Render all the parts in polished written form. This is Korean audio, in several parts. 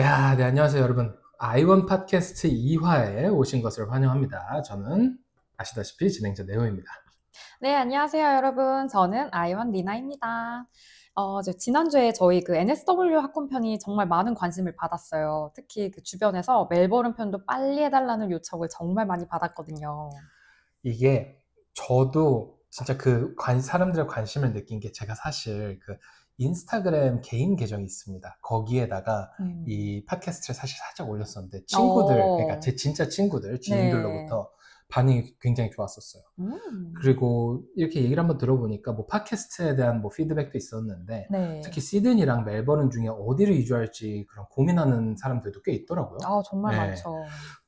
네, 안녕하세요, 여러분. 아이원 팟캐스트 2화에 오신 것을 환영합니다. 저는 아시다시피 진행자 네오입니다. 네, 안녕하세요, 여러분. 저는 아이원 리나입니다. 지난주에 저희 그 NSW 학군편이 정말 많은 관심을 받았어요. 특히 그 주변에서 멜버른 편도 빨리 해달라는 요청을 정말 많이 받았거든요. 이게 저도 진짜 사람들의 관심을 느낀 게 제가 사실 그 인스타그램 개인 계정이 있습니다. 거기에다가 음. 이 팟캐스트를 사실 살짝 올렸었는데 그러니까 어, 제 진짜 친구들, 네. 지인들로부터 반응이 굉장히 좋았었어요. 음. 그리고 이렇게 얘기를 한번 들어보니까 뭐 팟캐스트에 대한 뭐 피드백도 있었는데 특히 네. 시드니랑 멜버른 중에 어디를 이주할지 그런 고민하는 사람들도 꽤 있더라고요. 정말 네. 많죠.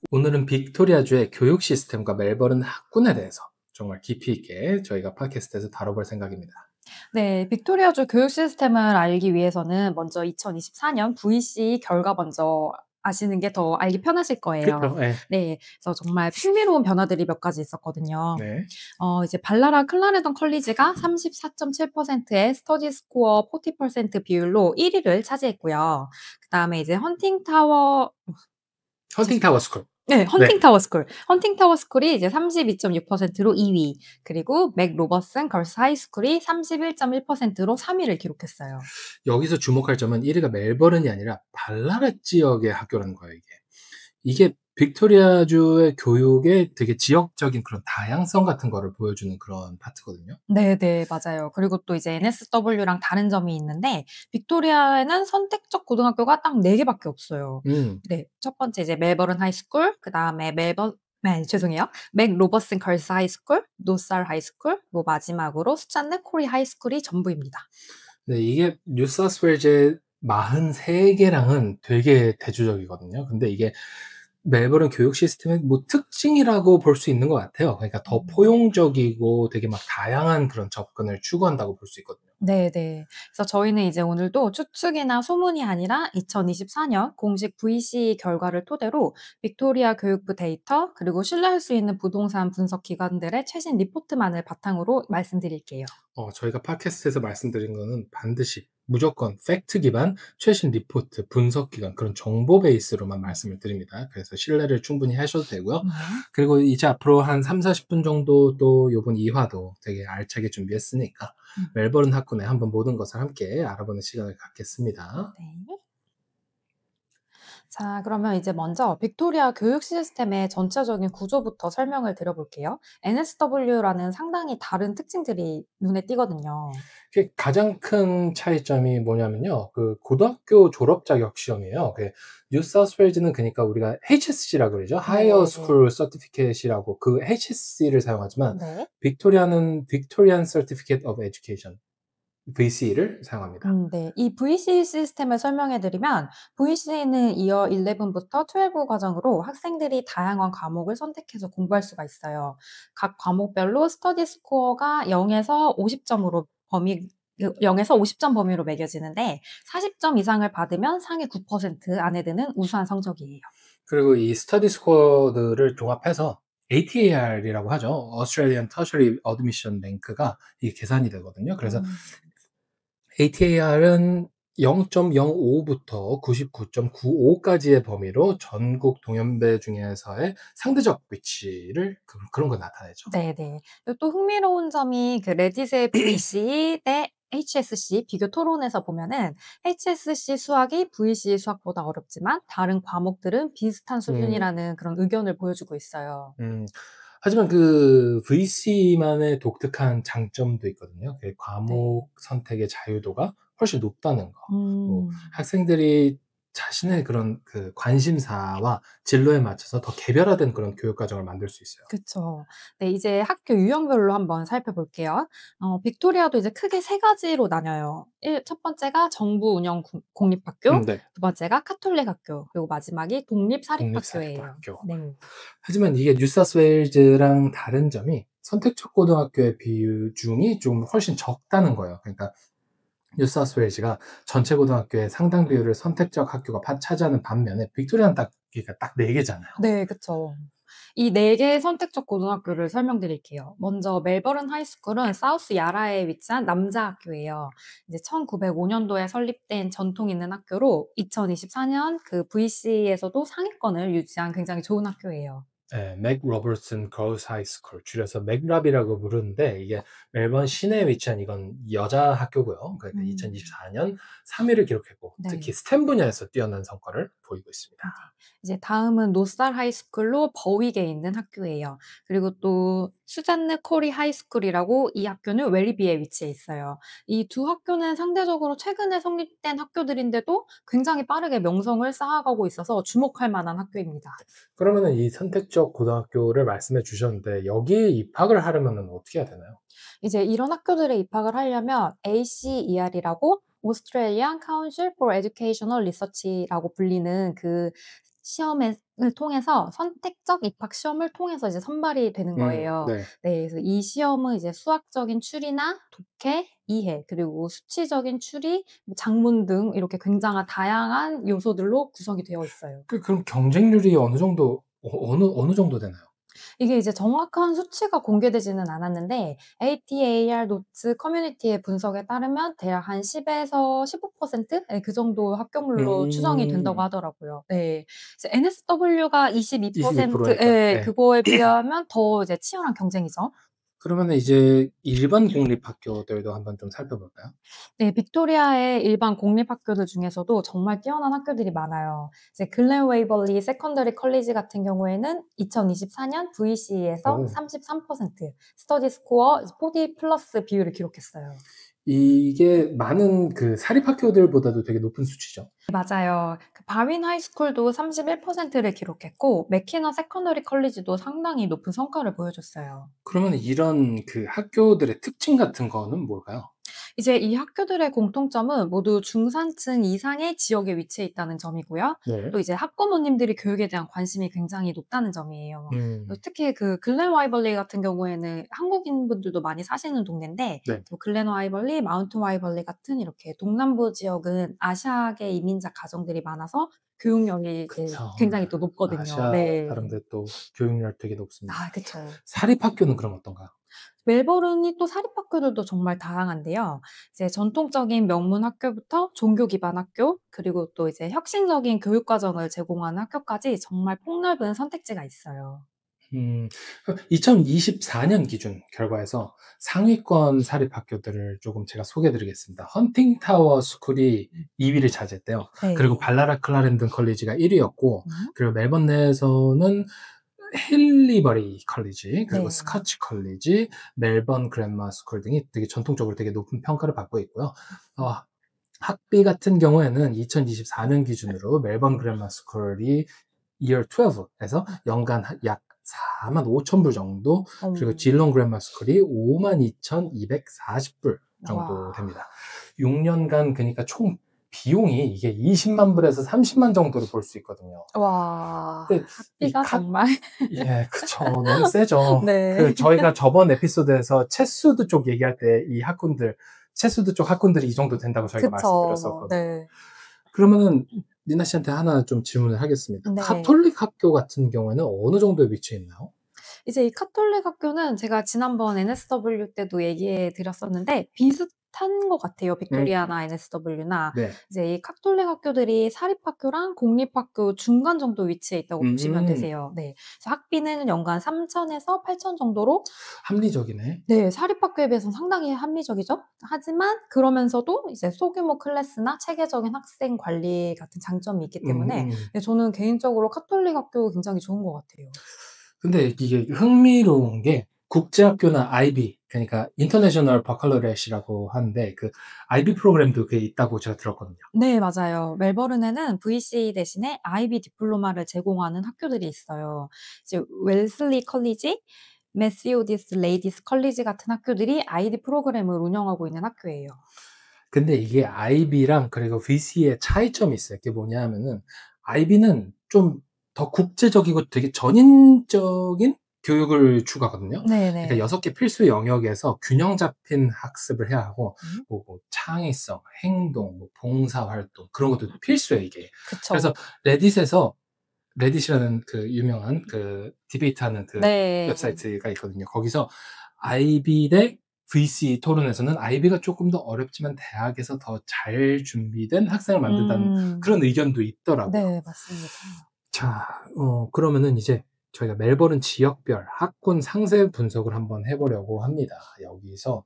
오늘은 빅토리아주의 교육 시스템과 멜버른 학군에 대해서 정말 깊이 있게 저희가 팟캐스트에서 다뤄볼 생각입니다. 네, 빅토리아주 교육 시스템을 알기 위해서는 먼저 2024년 VC 결과 먼저 아시는 게 더 알기 편하실 거예요. 그렇죠. 네. 네, 그래서 정말 흥미로운 변화들이 몇 가지 있었거든요. 네. 이제 발라라 클라레던 컬리지가 34.7%의 스터디 스코어 40% 비율로 1위를 차지했고요. 그 다음에 이제 헌팅 타워 스쿨. 네, 네. 헌팅타워 스쿨이 이제 32.6%로 2위, 그리고 맥 로버슨 걸스 하이스쿨이 31.1%로 3위를 기록했어요. 여기서 주목할 점은 1위가 멜버른이 아니라 발라라 지역의 학교라는 거예요, 이게. 이게 빅토리아주의 교육의 되게 지역적인 그런 다양성 같은 거를 보여주는 그런 파트거든요. 네네, 맞아요. 그리고 또 이제 NSW랑 다른 점이 있는데, 빅토리아에는 선택적 고등학교가 딱 4개밖에 없어요. 음, 네, 첫 번째 이제 멜버른 하이스쿨, 그 다음에 죄송해요. 맥 로버슨 걸스 하이스쿨, 노살 하이스쿨, 뭐 마지막으로 스찬네 코리 하이스쿨이 전부입니다. 네, 이게 뉴사우스웨일즈의 43개랑은 되게 대조적이거든요. 근데 이게 멜버른 교육 시스템의 뭐 특징이라고 볼 수 있는 것 같아요. 그러니까 더 음. 포용적이고 되게 막 다양한 그런 접근을 추구한다고 볼 수 있거든요. 네네. 그래서 저희는 이제 오늘도 추측이나 소문이 아니라 2024년 공식 VC 결과를 토대로 빅토리아 교육부 데이터, 그리고 신뢰할 수 있는 부동산 분석 기관들의 최신 리포트만을 바탕으로 말씀드릴게요. 저희가 팟캐스트에서 말씀드린 거는 반드시 무조건 팩트 기반 최신 리포트, 분석 기관 그런 정보 베이스로만 말씀을 드립니다. 그래서 신뢰를 충분히 하셔도 되고요. 네. 그리고 이제 앞으로 한 3, 40분 정도 또 요번 2화도 되게 알차게 준비했으니까 음. 멜버른 학군의 한번 모든 것을 함께 알아보는 시간을 갖겠습니다. 네. 자, 그러면 이제 먼저 빅토리아 교육 시스템의 전체적인 구조부터 설명을 드려볼게요. NSW라는 상당히 다른 특징들이 눈에 띄거든요. 가장 큰 차이점이 뭐냐면요. 그 고등학교 졸업 자격 시험이에요. 뉴사우스웨일즈는 그러니까 우리가 HSC라고 그러죠. Higher 네네. School Certificate이라고 그 HSC를 사용하지만 네. 빅토리아는 Victorian Certificate of Education, VC를 사용합니다. 네. 이 VC 시스템을 설명해 드리면, VC는 이어 11부터 12 과정으로 학생들이 다양한 과목을 선택해서 공부할 수가 있어요. 각 과목별로 스터디 스코어가 0에서 50점으로 0에서 50점 범위로 매겨지는데, 40점 이상을 받으면 상위 9% 안에 드는 우수한 성적이에요. 그리고 이 스터디 스코어들을 종합해서 ATAR이라고 하죠. Australian Tertiary Admission Rank가 이게 계산이 되거든요. 그래서 음. ATAR은 0.05부터 99.95까지의 범위로 전국 동년배 중에서의 상대적 위치를 그런 걸 나타내죠. 네네. 그리고 또 흥미로운 점이 그 레딧의 VC 대 HSC 비교 토론에서 보면은, HSC 수학이 VC 수학보다 어렵지만 다른 과목들은 비슷한 음, 수준이라는 그런 의견을 보여주고 있어요. 음. 하지만 그 VC만의 독특한 장점도 있거든요. 그 네. 과목 선택의 자유도가 훨씬 높다는 거. 뭐 음. 학생들이 자신의 그런 그 관심사와 진로에 맞춰서 더 개별화된 그런 교육 과정을 만들 수 있어요. 그쵸. 네, 이제 학교 유형별로 한번 살펴볼게요. 빅토리아도 이제 크게 3 가지로 나뉘어요. 첫 번째가 정부 운영 공립학교, 네. 두 번째가 카톨릭 학교, 그리고 마지막이 독립 사립학교예요. 공립사립학교. 네. 하지만 이게 뉴사우스웨일즈랑 다른 점이 선택적 고등학교의 비중이 좀 훨씬 적다는 거예요. 그러니까 뉴사우스웨일즈가 전체 고등학교의 상당 비율을 선택적 학교가 차지하는 반면에 빅토리아는 그러니까 딱 4개잖아요. 네, 그쵸. 이 4개의 선택적 고등학교를 설명드릴게요. 먼저 멜버른 하이스쿨은 사우스 야라에 위치한 남자 학교예요. 이제 1905년도에 설립된 전통 있는 학교로 2024년 그 VC에서도 상위권을 유지한 굉장히 좋은 학교예요. 네, 맥 로버슨 걸스 하이스쿨 줄여서 맥랍이라고 부르는데 이게 멜번 시내에 위치한 이건 여자 학교고요. 그러니까 2024년 3위를 기록했고 네. 특히 스템 분야에서 뛰어난 성과를 보이고 있습니다. 이제 다음은 노살 하이스쿨로 버윅에 있는 학교예요. 그리고 또 수잔느 코리 하이스쿨이라고 이 학교는 웰리비에 위치해 있어요. 이 두 학교는 상대적으로 최근에 성립된 학교들인데도 굉장히 빠르게 명성을 쌓아가고 있어서 주목할 만한 학교입니다. 그러면은 이 선택적 고등학교를 말씀해 주셨는데 여기에 입학을 하려면 어떻게 해야 되나요? 이제 이런 학교들에 입학을 하려면 ACER이라고 Australian Council for Educational Research라고 불리는 그 시험을 통해서 선택적 입학 시험을 통해서 이제 선발이 되는 거예요. 네. 네, 그래서 이 시험은 이제 수학적인 추리나 독해, 이해, 그리고 수치적인 추리, 뭐 작문 등 이렇게 굉장한 다양한 요소들로 구성이 되어 있어요. 그럼 경쟁률이 어느 정도 되나요? 이게 이제 정확한 수치가 공개되지는 않았는데 ATAR 노츠 커뮤니티의 분석에 따르면 대략 한 10에서 15% 예, 그 정도 합격률로 추정이 된다고 하더라고요. 네. 이제 NSW가 22% 22%니까. 예, 네. 그거에 비하면 더 이제 치열한 경쟁이죠. 그러면은 이제 일반 공립학교들도 한번 좀 살펴볼까요? 네, 빅토리아의 일반 공립학교들 중에서도 정말 뛰어난 학교들이 많아요. 이제 글렌 웨이벌리 세컨더리 컬리지 같은 경우에는 2024년 VC에서 오. 33%, 스터디 스코어 40 플러스 비율을 기록했어요. 이게 많은 그 사립학교들보다도 되게 높은 수치죠. 맞아요. 그 바윈 하이스쿨도 31%를 기록했고 맥키너 세컨더리 컬리지도 상당히 높은 성과를 보여줬어요. 그러면 이런 그 학교들의 특징 같은 거는 뭘까요? 이제 이 학교들의 공통점은 모두 중산층 이상의 지역에 위치해 있다는 점이고요. 네. 또 이제 학부모님들이 교육에 대한 관심이 굉장히 높다는 점이에요. 음. 특히 그 글렌 와이벌리 같은 경우에는 한국인 분들도 많이 사시는 동네인데 네. 또 글렌 와이벌리, 마운트 와이벌리 같은 이렇게 동남부 지역은 아시아계 이민자 가정들이 많아서 교육열이 이제 그쵸. 굉장히 또 높거든요. 아시아 네. 사람들 또 교육열 되게 높습니다. 아, 그쵸. 사립학교는 그럼 어떤가요? 멜버른이 또 사립학교들도 정말 다양한데요. 이제 전통적인 명문 학교부터 종교 기반 학교, 그리고 또 이제 혁신적인 교육 과정을 제공하는 학교까지 정말 폭넓은 선택지가 있어요. 2024년 기준 결과에서 상위권 사립학교들을 조금 제가 소개해드리겠습니다. 헌팅타워 스쿨이 2위를 차지했대요. 네. 그리고 발라라 클라렌던 컬리지가 1위였고, 음. 그리고 멜번 내에서는 힐리버리 컬리지, 그리고 네. 스카치 컬리지, 멜번 그랜마 스쿨 등이 되게 전통적으로 되게 높은 평가를 받고 있고요. 학비 같은 경우에는 2024년 기준으로 멜번 그랜마 스쿨이 Year 12에서 연간 약 45,000불 정도, 그리고 질롱 그랜마 스쿨이 52,240불 정도 와. 됩니다. 6년간 그러니까 총 비용이 이게 20만 불에서 30만 정도를 볼 수 있거든요. 와. 근데 학비가 정말. 예, 그쵸. 너무 세죠. 네. 저희가 저번 에피소드에서 채수드 쪽 얘기할 때 이 채수드 쪽 학군들이 이 정도 된다고 저희가 그쵸. 말씀드렸었거든요. 네. 그러면은 니나 씨한테 하나 좀 질문을 하겠습니다. 네. 가톨릭 학교 같은 경우에는 어느 정도에 위치해 있나요? 이제 이 카톨릭 학교는 제가 지난번 NSW 때도 얘기해 드렸었는데 비슷한 것 같아요. 빅토리아나 NSW나. 네. 이제 이 카톨릭 학교들이 사립학교랑 공립학교 중간 정도 위치해 있다고 보시면 되세요. 네. 그래서 학비는 연간 3,000에서 8,000 정도로. 합리적이네. 네, 사립학교에 비해서는 상당히 합리적이죠. 하지만 그러면서도 이제 소규모 클래스나 체계적인 학생 관리 같은 장점이 있기 때문에 네, 저는 개인적으로 카톨릭 학교 굉장히 좋은 것 같아요. 근데 이게 흥미로운 게 국제학교나 IB, 그러니까 인터내셔널 바칼로레이트라고 하는데 그 IB 프로그램도 그게 있다고 제가 들었거든요. 네, 맞아요. 멜버른에는 VC 대신에 IB 디플로마를 제공하는 학교들이 있어요. 이제 웰슬리 컬리지, 메시오디스 레이디스 컬리지 같은 학교들이 IB 프로그램을 운영하고 있는 학교예요. 근데 이게 IB랑 그리고 VC의 차이점이 있어요. 그게 뭐냐 하면은 IB는 좀 더 국제적이고 되게 전인적인 교육을 추구하거든요. 네네. 그러니까 6개 필수 영역에서 균형 잡힌 학습을 해야 하고 뭐 창의성, 행동, 뭐 봉사활동 그런 것도 필수예요, 이게. 그쵸. 그래서 레딧에서 레딧이라는 그 유명한 그 디베이트하는 그 네. 웹사이트가 있거든요. 거기서 IB 대 VC 토론에서는 IB가 조금 더 어렵지만 대학에서 더 잘 준비된 학생을 만든다는 음. 그런 의견도 있더라고요. 네, 맞습니다. 자, 그러면은 이제 저희가 멜버른 지역별 학군 상세 분석을 한번 해보려고 합니다. 여기서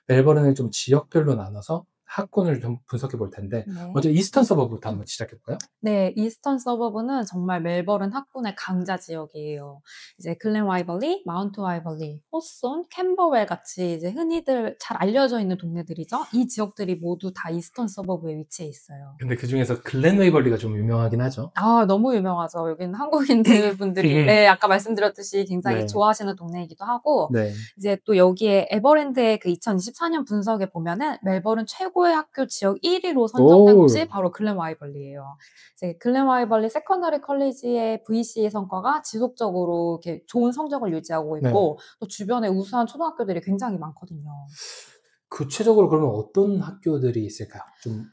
멜버른을 좀 지역별로 나눠서 학군을 좀 분석해 볼 텐데, 네. 먼저 이스턴 서버부터 한번 시작해 볼까요? 네, 이스턴 서버브는 정말 멜버른 학군의 강자 지역이에요. 이제 글렌 와이벌리, 마운트 와이벌리, 호손, 캠버웰 같이 이제 흔히들 잘 알려져 있는 동네들이죠. 이 지역들이 모두 다 이스턴 서버브에 위치해 있어요. 근데 그 중에서 글렌 웨이벌리가 좀 유명하긴 하죠. 아, 너무 유명하죠. 여기는 한국인들 분들이 네, 아까 말씀드렸듯이 굉장히 네. 좋아하시는 동네이기도 하고 네. 이제 또 여기에 에버랜드의 그 2024년 분석에 보면은 멜버른 최고의 학교 지역 1위로 선정된 오. 곳이 바로 글렌 와이벌리예요. 이제 글렌 와이벌리 세컨더리 컬리지의 VC 성과가 지속적으로 이렇게 좋은 성적을 유지하고 있고 또 주변에 우수한 초등학교들이 굉장히 많거든요. 구체적으로 그러면 어떤 학교들이 있을까요? 좀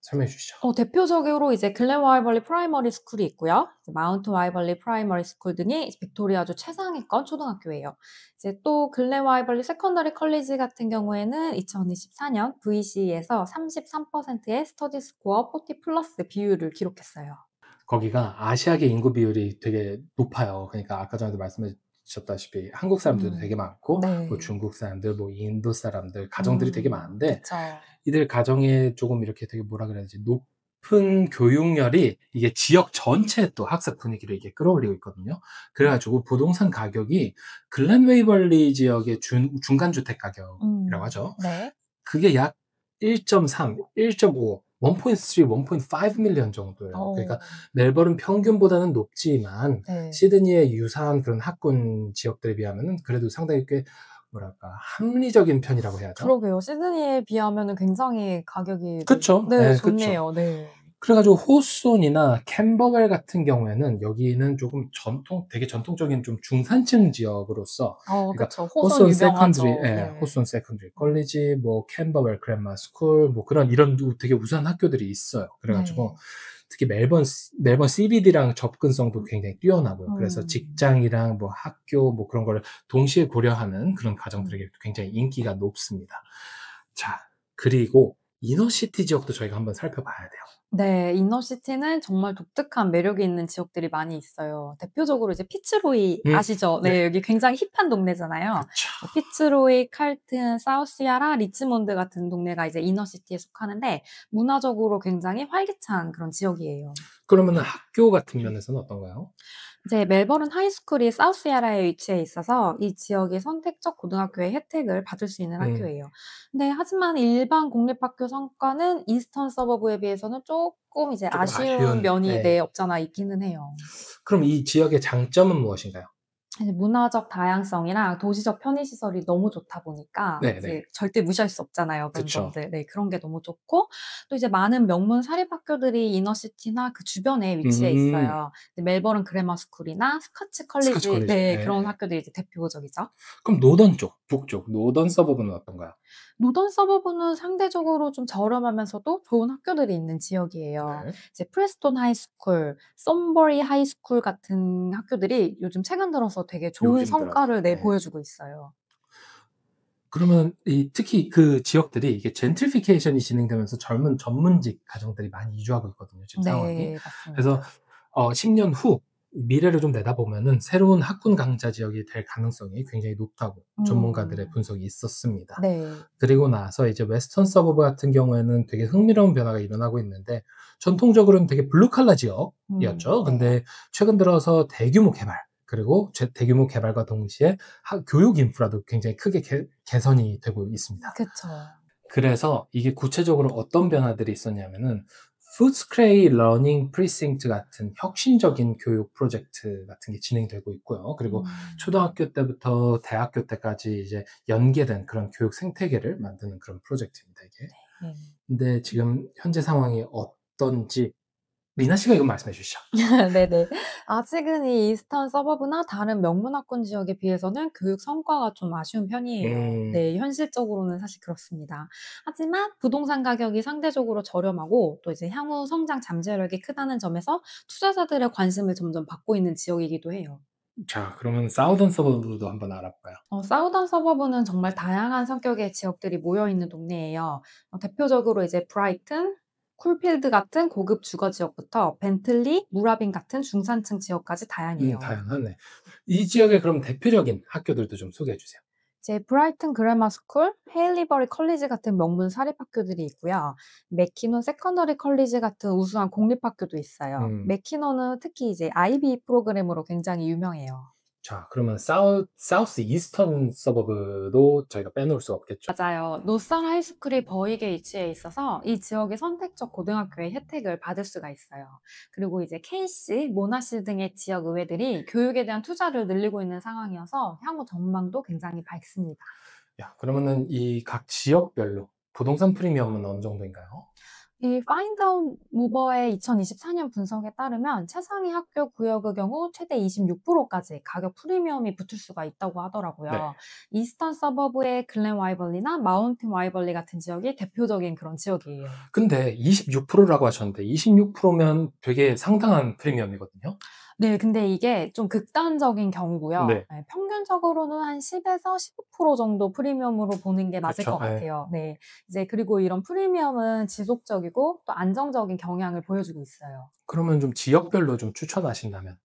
설명해 주시죠. 대표적으로 이제 글렌 와이벌리 프라이머리 스쿨이 있고요. 이제 마운트 와이벌리 프라이머리 스쿨 등이 이제 빅토리아주 최상위권 초등학교예요. 이제 또 글렌 와이벌리 세컨더리 컬리지 같은 경우에는 2024년 VC에서 33%의 스터디 스코어 40 플러스 비율을 기록했어요. 거기가 아시아계 인구 비율이 되게 높아요. 그러니까 아까 전에도 말씀해 주셨다시피 한국 사람들도 되게 많고 네. 뭐 중국 사람들, 뭐 인도 사람들, 가정들이 되게 많은데 그쵸. 이들 가정에 조금 이렇게 되게 뭐라 그래야 되지? 높은 교육열이 이게 지역 전체의 또 학습 분위기를 이게 끌어올리고 있거든요. 그래가지고 부동산 가격이 글렌 웨이벌리 지역의 중간 주택 가격이라고 하죠. 네. 그게 약 1.3, 1.5, 1.3, 1.5 밀리언 정도예요. 그러니까 멜버른 평균보다는 높지만 네. 시드니의 유사한 그런 학군 지역들에 비하면은 그래도 상당히 꽤 뭐랄까 합리적인 편이라고 해야죠. 그러게요. 시드니에 비하면은 굉장히 가격이 그쵸? 네, 네, 좋네요. 네. 그래가지고 호손이나 캠버웰 같은 경우에는 여기는 조금 되게 전통적인 좀 중산층 지역으로서 그러니까 그쵸. 호손 유명하죠. 예, 호손 세컨드리 컬리지, 뭐 캠버웰 그랜마 스쿨, 뭐 이런 되게 우수한 학교들이 있어요. 그래가지고 특히 멜번 CBD랑 접근성도 굉장히 뛰어나고요. 그래서 직장이랑 뭐 학교 뭐 그런 거를 동시에 고려하는 그런 가정들에게 굉장히 인기가 높습니다. 자, 그리고 이너시티 지역도 저희가 한번 살펴봐야 돼요. 네, 이너시티는 정말 독특한 매력이 있는 지역들이 많이 있어요. 대표적으로 이제 피츠로이 아시죠? 네, 여기 굉장히 힙한 동네잖아요. 그쵸. 피츠로이, 칼튼, 사우스야라, 리치몬드 같은 동네가 이제 이너시티에 속하는데 문화적으로 굉장히 활기찬 그런 지역이에요. 그러면 학교 같은 면에서는 어떤가요? 이제 멜버른 하이스쿨이 사우스야라에 위치해 있어서 이 지역의 선택적 고등학교의 혜택을 받을 수 있는 학교예요. 근데 하지만 일반 공립학교 성과는 이스턴 서버브에 비해서는 조금 이제 조금 아쉬운 면이 네. 없지 않아 있기는 해요. 그럼 이 지역의 장점은 무엇인가요? 이제 문화적 다양성이랑 도시적 편의시설이 너무 좋다 보니까 네네. 이제 절대 무시할 수 없잖아요, 그런 그쵸. 점들. 네, 그런 게 너무 좋고 또 이제 많은 명문 사립학교들이 이너시티나 그 주변에 위치해 있어요. 멜버른 그래머 스쿨이나 스카치 컬리지 네, 그런 학교들이 이제 대표적이죠. 그럼 노던 쪽, 북쪽, 노던 서버브는 어떤가요? 노던 서버브는 상대적으로 좀 저렴하면서도 좋은 학교들이 있는 지역이에요. 네. 이제 프레스톤 하이스쿨, 썬버리 하이스쿨 같은 학교들이 요즘 최근 들어서 되게 좋은 요즘 들어서. 성과를 네. 보여주고 있어요. 그러면 특히 그 지역들이 이게 젠트리피케이션이 진행되면서 젊은 전문직 가정들이 많이 이주하고 있거든요, 지금 상황이. 네, 맞습니다. 그래서 10년 후 미래를 좀 내다보면은 새로운 학군 강자 지역이 될 가능성이 굉장히 높다고 전문가들의 분석이 있었습니다. 네. 그리고 나서 이제 웨스턴 서버브 같은 경우에는 되게 흥미로운 변화가 일어나고 있는데 전통적으로는 되게 블루 칼라 지역이었죠. 근데 최근 들어서 대규모 개발 그리고 대규모 개발과 동시에 교육 인프라도 굉장히 크게 개선이 되고 있습니다. 그쵸. 그래서 이게 구체적으로 어떤 변화들이 있었냐면은 푸드스크레이 러닝 프리싱트 같은 혁신적인 교육 프로젝트 같은 게 진행되고 있고요. 그리고 초등학교 때부터 대학교 때까지 이제 연계된 그런 교육 생태계를 만드는 그런 프로젝트입니다, 이게. 근데 지금 현재 상황이 어떤지 리나 씨가 이거 말씀해 주시죠. 네네. 아직은 이 이스턴 서버브나 다른 명문학군 지역에 비해서는 교육 성과가 좀 아쉬운 편이에요. 음. 네, 현실적으로는 사실 그렇습니다. 하지만 부동산 가격이 상대적으로 저렴하고 또 이제 향후 성장 잠재력이 크다는 점에서 투자자들의 관심을 점점 받고 있는 지역이기도 해요. 자, 그러면 사우던 서버브도 한번 알아볼까요? 사우던 서버브는 정말 다양한 성격의 지역들이 모여 있는 동네예요. 대표적으로 이제 브라이튼, 쿨필드 같은 고급 주거 지역부터 벤틀리, 무라빈 같은 중산층 지역까지 다양해요. 다양하네. 이 지역의 그럼 대표적인 학교들도 좀 소개해 주세요. 이제 브라이튼 그래머 스쿨, 헤일리버리 컬리지 같은 명문 사립학교들이 있고요. 맥키논 세컨더리 컬리지 같은 우수한 공립학교도 있어요. 음. 맥키논은 특히 이제 IB 프로그램으로 굉장히 유명해요. 자, 그러면 사우스 이스턴 서버브도 저희가 빼놓을 수가 없겠죠. 맞아요. 노선 하이스쿨이 버익에 위치해 있어서 이 지역의 선택적 고등학교의 혜택을 받을 수가 있어요. 그리고 이제 케이시, 모나시 등의 지역 의회들이 교육에 대한 투자를 늘리고 있는 상황이어서 향후 전망도 굉장히 밝습니다. 야, 그러면은 이 각 지역별로 부동산 프리미엄은 어느 정도인가요? 이 파인드 무버의 2024년 분석에 따르면 최상위 학교 구역의 경우 최대 26%까지 가격 프리미엄이 붙을 수가 있다고 네. 하더라고요. 이스턴 서버브의 글렌 와이벌리나 마운틴 와이벌리 같은 지역이 대표적인 그런 지역이에요. 근데 26%라고 하셨는데 26%면 되게 상당한 프리미엄이거든요. 네. 근데 이게 좀 극단적인 경우고요. 네. 예, 평균적으로는 한 10에서 15% 정도 프리미엄으로 보는 게 맞을 그렇죠. 것 예. 같아요. 네. 이제 그리고 이런 프리미엄은 지속적이고 또 안정적인 경향을 보여주고 있어요. 그러면 좀 지역별로 좀 추천하신다면?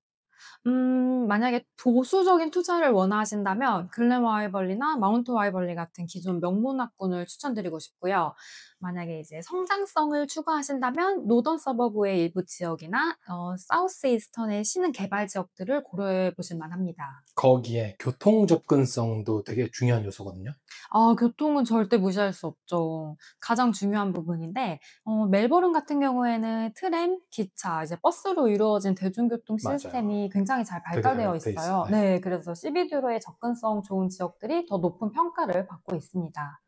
만약에 보수적인 투자를 원하신다면 글렌 와이벌리나 마운트 와이벌리 같은 기존 명문학군을 추천드리고 싶고요. 만약에 이제 성장성을 추구하신다면 노던 서버브의 일부 지역이나 사우스 이스턴의 신흥 개발 지역들을 고려해 보실 만합니다. 거기에 교통 접근성도 되게 중요한 요소거든요. 교통은 절대 무시할 수 없죠. 가장 중요한 부분인데 멜버른 같은 경우에는 트램, 기차, 이제 버스로 이루어진 대중교통 맞아요. 시스템이 굉장히 잘 되게 발달되어 잘 돼 있어요. 있어요. 예. 네. 그래서 CBD로의 접근성 좋은 지역들이 더 높은 평가를 받고 있습니다.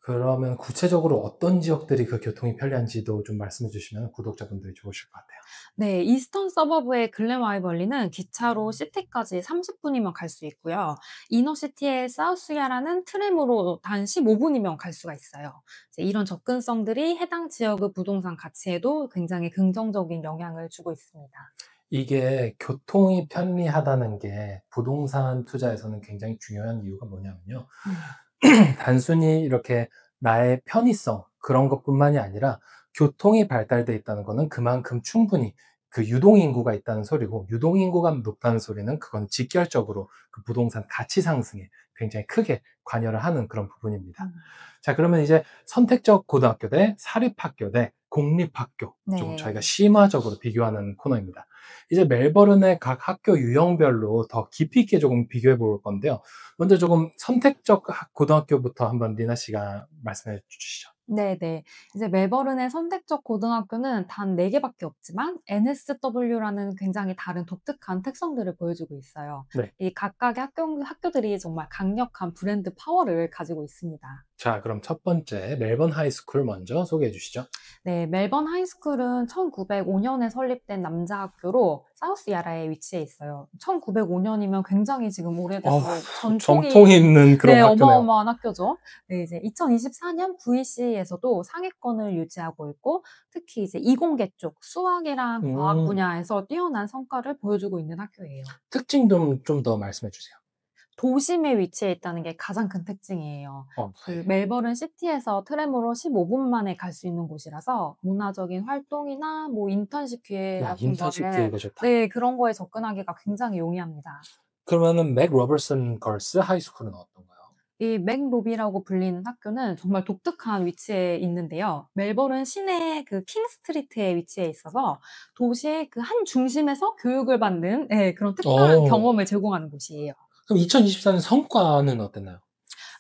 그러면 구체적으로 어떤 지역들이 그 교통이 편리한지도 좀 말씀해 주시면 구독자분들이 좋으실 것 같아요. 네. 이스턴 서버브의 글렌 와이벌리는 기차로 시티까지 30 분이면 갈 수 있고요. 이너시티의 사우스야라는 트램으로 단 15 분이면 갈 수가 있어요. 이제 이런 접근성들이 해당 지역의 부동산 가치에도 굉장히 긍정적인 영향을 주고 있습니다. 이게 교통이 편리하다는 게 부동산 투자에서는 굉장히 중요한 이유가 뭐냐면요. 음. 단순히 이렇게 나의 편의성 그런 것뿐만이 아니라 교통이 발달돼 있다는 거는 그만큼 충분히 그 유동인구가 있다는 소리고, 유동인구가 높다는 소리는 그건 직결적으로 그 부동산 가치 상승에 굉장히 크게 관여를 하는 그런 부분입니다. 음. 자, 그러면 이제 선택적 고등학교 대 사립학교 대 공립학교, 좀 저희가 네. 심화적으로 비교하는 코너입니다. 이제 멜버른의 각 학교 유형별로 더 깊이 있게 조금 비교해 볼 건데요. 먼저 조금 선택적 고등학교부터 한번 리나 씨가 말씀해 주시죠. 네네. 이제 멜버른의 선택적 고등학교는 단 4 개밖에 없지만 NSW라는 굉장히 다른 독특한 특성들을 보여주고 있어요. 네. 이 각각의 학교들이 정말 강력한 브랜드 파워를 가지고 있습니다. 자, 그럼 첫 번째 멜번 하이스쿨 먼저 소개해 주시죠. 네, 멜번 하이스쿨은 1905년에 설립된 남자 학교로 사우스 야라에 위치해 있어요. 1905년이면 굉장히 지금 오래돼서 어우, 전통이 정통이 있는 그런 네, 학교네요. 어마어마한 학교죠. 네, 이제 2024년 VC에서도 상위권을 유지하고 있고 특히 이제 이공계 쪽 수학이랑 과학 음, 분야에서 뛰어난 성과를 보여주고 있는 학교예요. 특징 좀 더 말씀해 주세요. 도심에 위치해 있다는 게 가장 큰 특징이에요. 그 멜버른 시티에서 트램으로 15분 만에 갈 수 있는 곳이라서 문화적인 활동이나 뭐 인턴십 기회 야, 같은 인턴십 거를 기회가 좋다. 네, 그런 거에 접근하기가 굉장히 용이합니다. 그러면은 맥 로버슨 걸스 하이스쿨은 어떤가요? 이 맥로비라고 불리는 학교는 정말 독특한 위치에 있는데요. 멜버른 시내 그 킹 스트리트에 위치해 있어서 도시의 그 한 중심에서 교육을 받는 예, 그런 특별한 어, 경험을 제공하는 곳이에요. 그럼 2024년 성과는 어땠나요?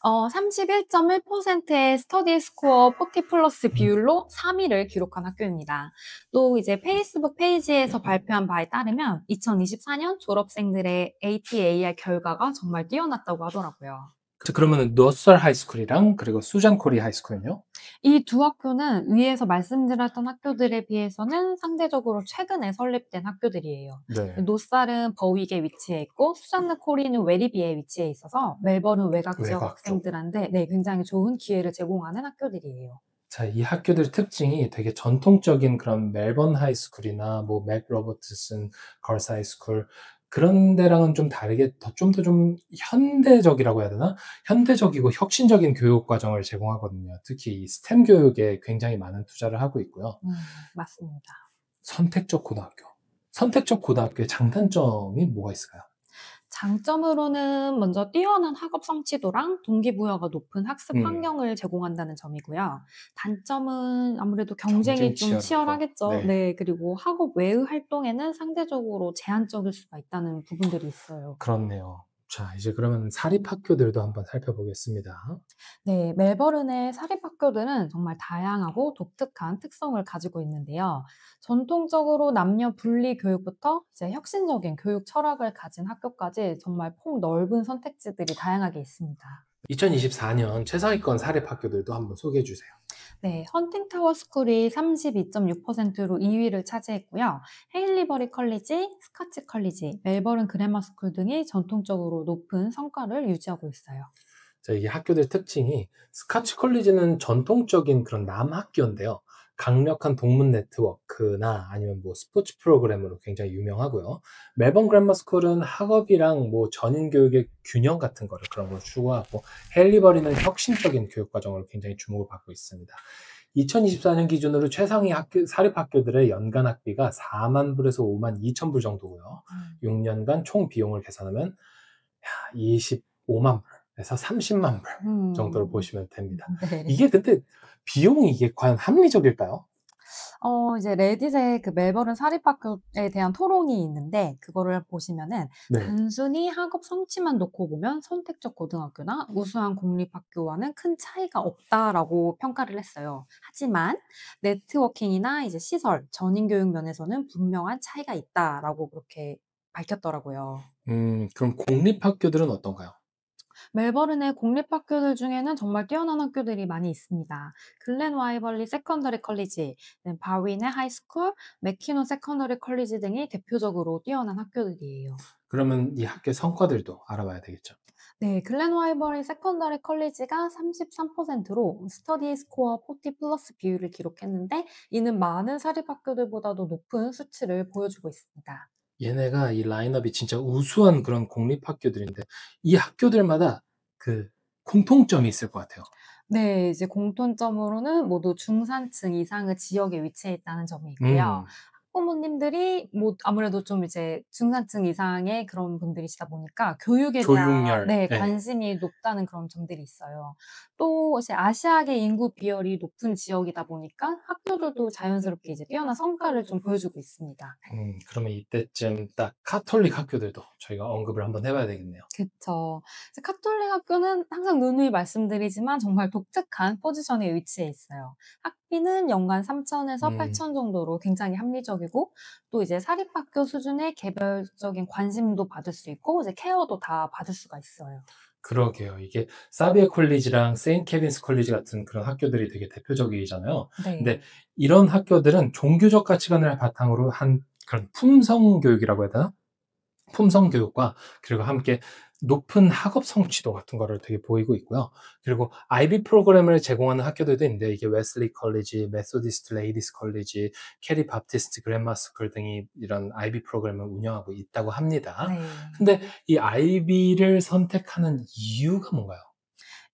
31.1%의 스터디 스코어 40 플러스 비율로 3위를 기록한 학교입니다. 또 이제 페이스북 페이지에서 발표한 바에 따르면 2024년 졸업생들의 ATAR 결과가 정말 뛰어났다고 하더라고요. 그러면은 노썰 하이스쿨이랑 그리고 수잔 코리 하이스쿨은요? 이 두 학교는 위에서 말씀드렸던 학교들에 비해서는 상대적으로 최근에 설립된 학교들이에요. 네. 노살은 버윅에 위치해 있고 수잔느 코리는 웨리비에 위치해 있어서 멜버른 외곽 지역 외곽 쪽. 학생들한테 네, 굉장히 좋은 기회를 제공하는 학교들이에요. 자, 이 학교들 특징이 되게 전통적인 그런 멜번 하이스쿨이나 뭐 맥 로버트슨 걸스 하이스쿨 그런 데랑은 좀 다르게 좀 더 좀 현대적이라고 해야 되나? 현대적이고 혁신적인 교육 과정을 제공하거든요. 특히 이 스템 교육에 굉장히 많은 투자를 하고 있고요. 맞습니다. 선택적 고등학교. 선택적 고등학교의 장단점이 뭐가 있을까요? 장점으로는 먼저 뛰어난 학업 성취도랑 동기부여가 높은 학습 음. 환경을 제공한다는 점이고요. 단점은 아무래도 경쟁이 경쟁이 좀 치열한 거. 치열하겠죠. 네. 네. 그리고 학업 외의 활동에는 상대적으로 제한적일 수가 있다는 부분들이 있어요. 그렇네요. 자, 이제 그러면 사립 학교들도 한번 살펴보겠습니다. 네. 멜버른의 사립학교들은 정말 다양하고 독특한 특성을 가지고 있는데요. 전통적으로 남녀 분리 교육부터 이제 혁신적인 교육 철학을 가진 학교까지 정말 폭넓은 선택지들이 다양하게 있습니다. 2024년 최상위권 사립 학교들도 한번 소개해 주세요. 네, 헌팅타워 스쿨이 32.6%로 2위를 차지했고요. 헤일리버리 컬리지, 스카치 컬리지, 멜버른 그래머 스쿨 등이 전통적으로 높은 성과를 유지하고 있어요. 자, 이 학교들 특징이 스카치 컬리지는 전통적인 그런 남학교인데요. 강력한 동문 네트워크나 아니면 뭐 스포츠 프로그램으로 굉장히 유명하고요. 멜번 그래머 스쿨은 학업이랑 뭐 전인 교육의 균형 같은 거를 그런 걸 추구하고 헨리버리는 혁신적인 교육 과정으로 굉장히 주목을 받고 있습니다. 2024년 기준으로 최상위 학교, 사립 학교들의 연간 학비가 4만 불에서 5만 2천 불 정도고요. 6년간 총 비용을 계산하면 25만 불에서 30만 불 정도로 음. 보시면 됩니다. 네. 이게 근데 비용이 이게 과연 합리적일까요? 이제 레딧에 그 멜버른 사립학교에 대한 토론이 있는데 그거를 보시면은 네. 단순히 학업 성취만 놓고 보면 선택적 고등학교나 우수한 공립학교와는 큰 차이가 없다라고 평가를 했어요. 하지만 네트워킹이나 이제 시설, 전인 교육 면에서는 분명한 차이가 있다라고 그렇게 밝혔더라고요. 그럼 공립학교들은 어떤가요? 멜버른의 공립학교들 중에는 정말 뛰어난 학교들이 많이 있습니다. 글렌 와이벌리 세컨더리 컬리지, 바윈의 하이스쿨, 맥키노 세컨더리 컬리지 등이 대표적으로 뛰어난 학교들이에요. 그러면 이 학교 성과들도 알아봐야 되겠죠. 네, 글렌 와이벌리 세컨더리 컬리지가 33%로 스터디 스코어 40 플러스 비율을 기록했는데 이는 많은 사립학교들보다도 높은 수치를 보여주고 있습니다. 얘네가 이 라인업이 진짜 우수한 그런 공립학교들인데 이 학교들마다 그 공통점이 있을 것 같아요. 네. 이제 공통점으로는 모두 중산층 이상의 지역에 위치해 있다는 점이 있고요. 음, 학부모님들이 뭐 아무래도 좀 이제 중산층 이상의 그런 분들이시다 보니까 교육에 대한 교육열. 네, 네. 관심이 높다는 그런 점들이 있어요. 또 이제 아시아계 인구 비율이 높은 지역이다 보니까 학교들도 자연스럽게 이제 뛰어난 성과를 좀 보여주고 있습니다. 그러면 이때쯤 딱 카톨릭 학교들도 저희가 언급을 한번 해봐야 되겠네요. 그쵸. 이제 카톨릭 학교는 항상 누누이 말씀드리지만 정말 독특한 포지션에 위치해 있어요. 학비는 연간 3천에서 음, 8천 정도로 굉장히 합리적이고 또 이제 사립학교 수준의 개별적인 관심도 받을 수 있고 이제 케어도 다 받을 수가 있어요. 그러게요. 이게 사비에 콜리지랑 세인트 케빈스 콜리지 같은 그런 학교들이 되게 대표적이잖아요. 근데 네. 이런 학교들은 종교적 가치관을 바탕으로 한 그런 품성 교육이라고 해야 되나? 품성 교육과 그리고 함께 높은 학업 성취도 같은 거를 되게 보이고 있고요. 그리고 IB 프로그램을 제공하는 학교들도 있는데 이게 웨슬리 컬리지, 메소디스트 레이디스 컬리지, 캐리 바프티스트 그랜마 스쿨 등이 이런 IB 프로그램을 운영하고 있다고 합니다. 네. 근데 이 IB를 선택하는 이유가 뭔가요?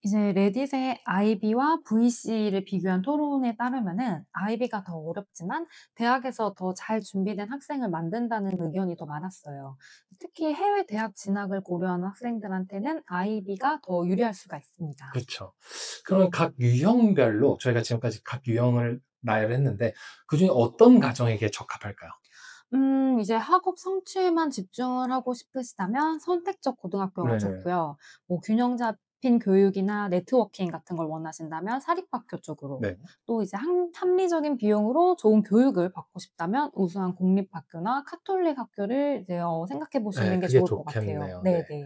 이제 레딧의 IB와 VC를 비교한 토론에 따르면은 IB가 더 어렵지만 대학에서 더 잘 준비된 학생을 만든다는 의견이 더 많았어요. 특히 해외 대학 진학을 고려하는 학생들한테는 IB가 더 유리할 수가 있습니다. 그렇죠. 그러면 각 유형별로 저희가 지금까지 각 유형을 나열했는데 그중에 어떤 가정에게 적합할까요? 이제 학업 성취에만 집중을 하고 싶으시다면 선택적 고등학교가 네. 좋고요. 뭐 균형 잡힌 교육이나 네트워킹 같은 걸 원하신다면 사립학교 쪽으로, 네. 또 이제 합리적인 비용으로 좋은 교육을 받고 싶다면 우수한 공립학교나 카톨릭 학교를 이제 생각해 네, 보시는 게 그게 좋을 것 같아요. 좋겠네요. 네. 네네.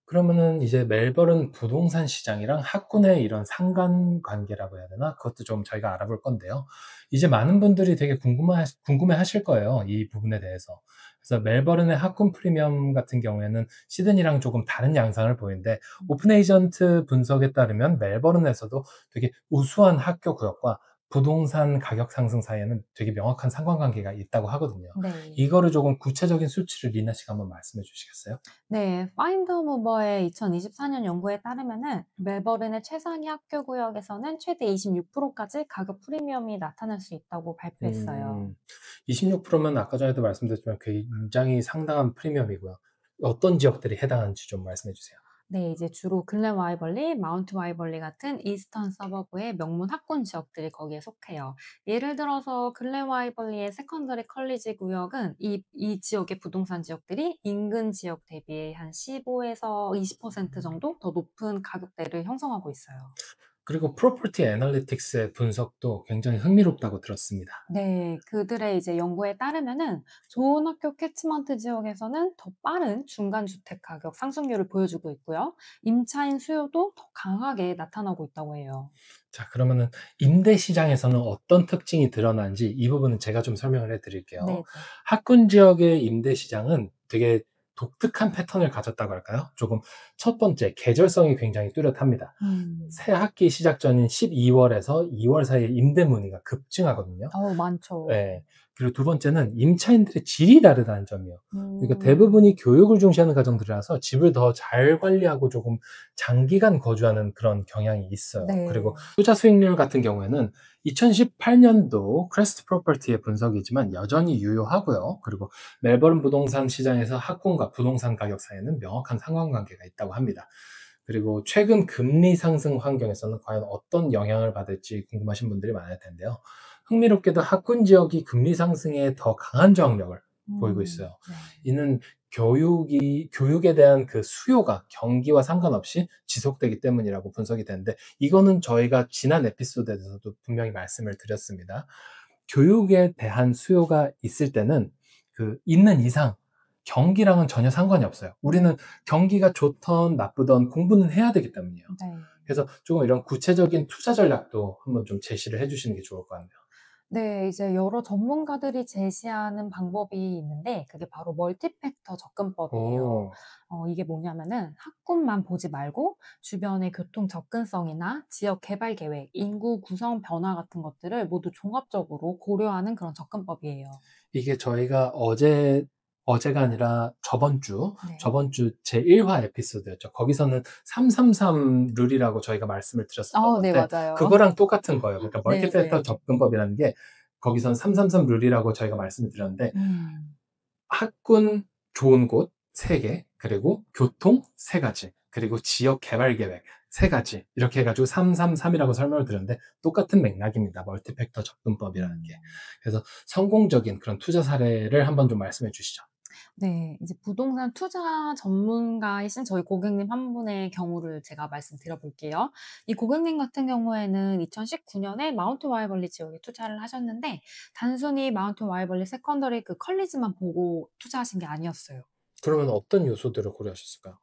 그러면은 이제 멜버른 부동산 시장이랑 학군의 이런 상관관계라고 해야 되나? 그것도 좀 저희가 알아볼 건데요. 이제 많은 분들이 되게 궁금해 하실 거예요. 이 부분에 대해서. 그래서 멜버른의 학군 프리미엄 같은 경우에는 시드니랑 조금 다른 양상을 보이는데, 오픈 에이전트 분석에 따르면 멜버른에서도 되게 우수한 학교 구역과 부동산 가격 상승 사이에는 되게 명확한 상관관계가 있다고 하거든요. 네. 이거를 조금 구체적인 수치를 리나 씨가 한번 말씀해 주시겠어요? 네. 파인드 무버의 2024년 연구에 따르면은 멜버른의 최상위 학교 구역에서는 최대 26%까지 가격 프리미엄이 나타날 수 있다고 발표했어요. 26%면 아까 전에도 말씀드렸지만 굉장히 상당한 프리미엄이고요. 어떤 지역들이 해당하는지 좀 말씀해 주세요. 네. 이제 주로 글렌 와이벌리, 마운트 와이벌리 같은 이스턴 서버브의 명문 학군 지역들이 거기에 속해요. 예를 들어서 글렌 와이벌리의 세컨더리 컬리지 구역은 이 지역의 부동산 지역들이 인근 지역 대비 한 15에서 20% 정도 더 높은 가격대를 형성하고 있어요. 그리고 프로퍼티 애널리틱스의 분석도 굉장히 흥미롭다고 들었습니다. 네. 그들의 이제 연구에 따르면은 좋은 학교 캐치먼트 지역에서는 더 빠른 중간 주택 가격 상승률을 보여주고 있고요. 임차인 수요도 더 강하게 나타나고 있다고 해요. 자, 그러면은 임대 시장에서는 어떤 특징이 드러나는지 이 부분은 제가 좀 설명을 해 드릴게요. 네네. 학군 지역의 임대 시장은 되게 독특한 패턴을 가졌다고 할까요? 조금 첫 번째, 계절성이 굉장히 뚜렷합니다. 음. 새 학기 시작 전인 12월에서 2월 사이에 임대 문의가 급증하거든요. 많죠. 예. 그리고 두 번째는 임차인들의 질이 다르다는 점이에요. 그러니까 음. 대부분이 교육을 중시하는 가정들이라서 집을 더 잘 관리하고 조금 장기간 거주하는 그런 경향이 있어요. 네. 그리고 투자 수익률 같은 경우에는 2018년도 크레스트 프로퍼티의 분석이지만 여전히 유효하고요. 그리고 멜버른 부동산 시장에서 학군과 부동산 가격 사이에는 명확한 상관관계가 있다고 합니다. 그리고 최근 금리 상승 환경에서는 과연 어떤 영향을 받을지 궁금하신 분들이 많을 텐데요. 흥미롭게도 학군 지역이 금리 상승에 더 강한 저항력을 보이고 있어요. 네. 이는 교육에 대한 그 수요가 경기와 상관없이 지속되기 때문이라고 분석이 되는데, 이거는 저희가 지난 에피소드에서도 분명히 말씀을 드렸습니다. 교육에 대한 수요가 있을 때는 있는 이상 경기랑은 전혀 상관이 없어요. 우리는 경기가 좋던 나쁘던 공부는 해야 되기 때문이에요. 네. 그래서 조금 이런 구체적인 투자 전략도 한번 좀 제시를 해 주시는 게 좋을 것 같네요. 네. 이제 여러 전문가들이 제시하는 방법이 있는데 그게 바로 멀티팩터 접근법이에요. 오. 이게 뭐냐면은 학군만 보지 말고 주변의 교통 접근성이나 지역 개발 계획, 인구 구성 변화 같은 것들을 모두 종합적으로 고려하는 그런 접근법이에요. 이게 저희가 어제가 아니라 네. 저번 주 제1화 에피소드였죠. 거기서는 333 룰이라고 저희가 말씀을 드렸었던 네 건데, 맞아요. 그거랑 똑같은 거예요. 그러니까 멀티팩터 네네. 접근법이라는 게, 거기선 333 룰이라고 저희가 말씀을 드렸는데, 음. 학군 좋은 곳 3개, 그리고 교통 3가지, 그리고 지역 개발 계획 3가지, 이렇게 해 가지고 333이라고 설명을 드렸는데 똑같은 맥락입니다. 멀티팩터 접근법이라는 게. 음. 그래서 성공적인 그런 투자 사례를 한번 좀 말씀해 주시죠. 네. 이제 부동산 투자 전문가이신 저희 고객님 한 분의 경우를 제가 말씀드려 볼게요. 이 고객님 같은 경우에는 2019년에 마운트 와이벌리 지역에 투자를 하셨는데 단순히 마운트 와이벌리 세컨더리 그 컬리지만 보고 투자하신 게 아니었어요. 그러면 어떤 요소들을 고려하셨을까요?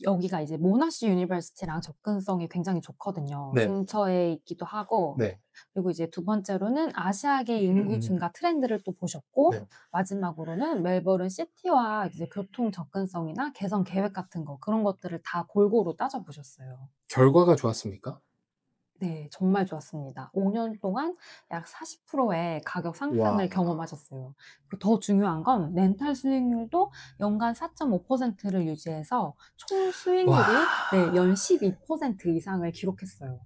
여기가 이제 모나시 유니버시티랑 접근성이 굉장히 좋거든요. 네. 근처에 있기도 하고 네. 그리고 이제 두 번째로는 아시아계 인구 음음. 증가 트렌드를 또 보셨고 네. 마지막으로는 멜버른 시티와 이제 교통 접근성이나 개선 계획 같은 거 그런 것들을 다 골고루 따져 보셨어요. 결과가 좋았습니까? 네. 정말 좋았습니다. 5년 동안 약 40%의 가격 상승을 와. 경험하셨어요. 그리고 더 중요한 건 렌탈 수익률도 연간 4.5%를 유지해서 총 와. 수익률이 네 연 12% 이상을 기록했어요.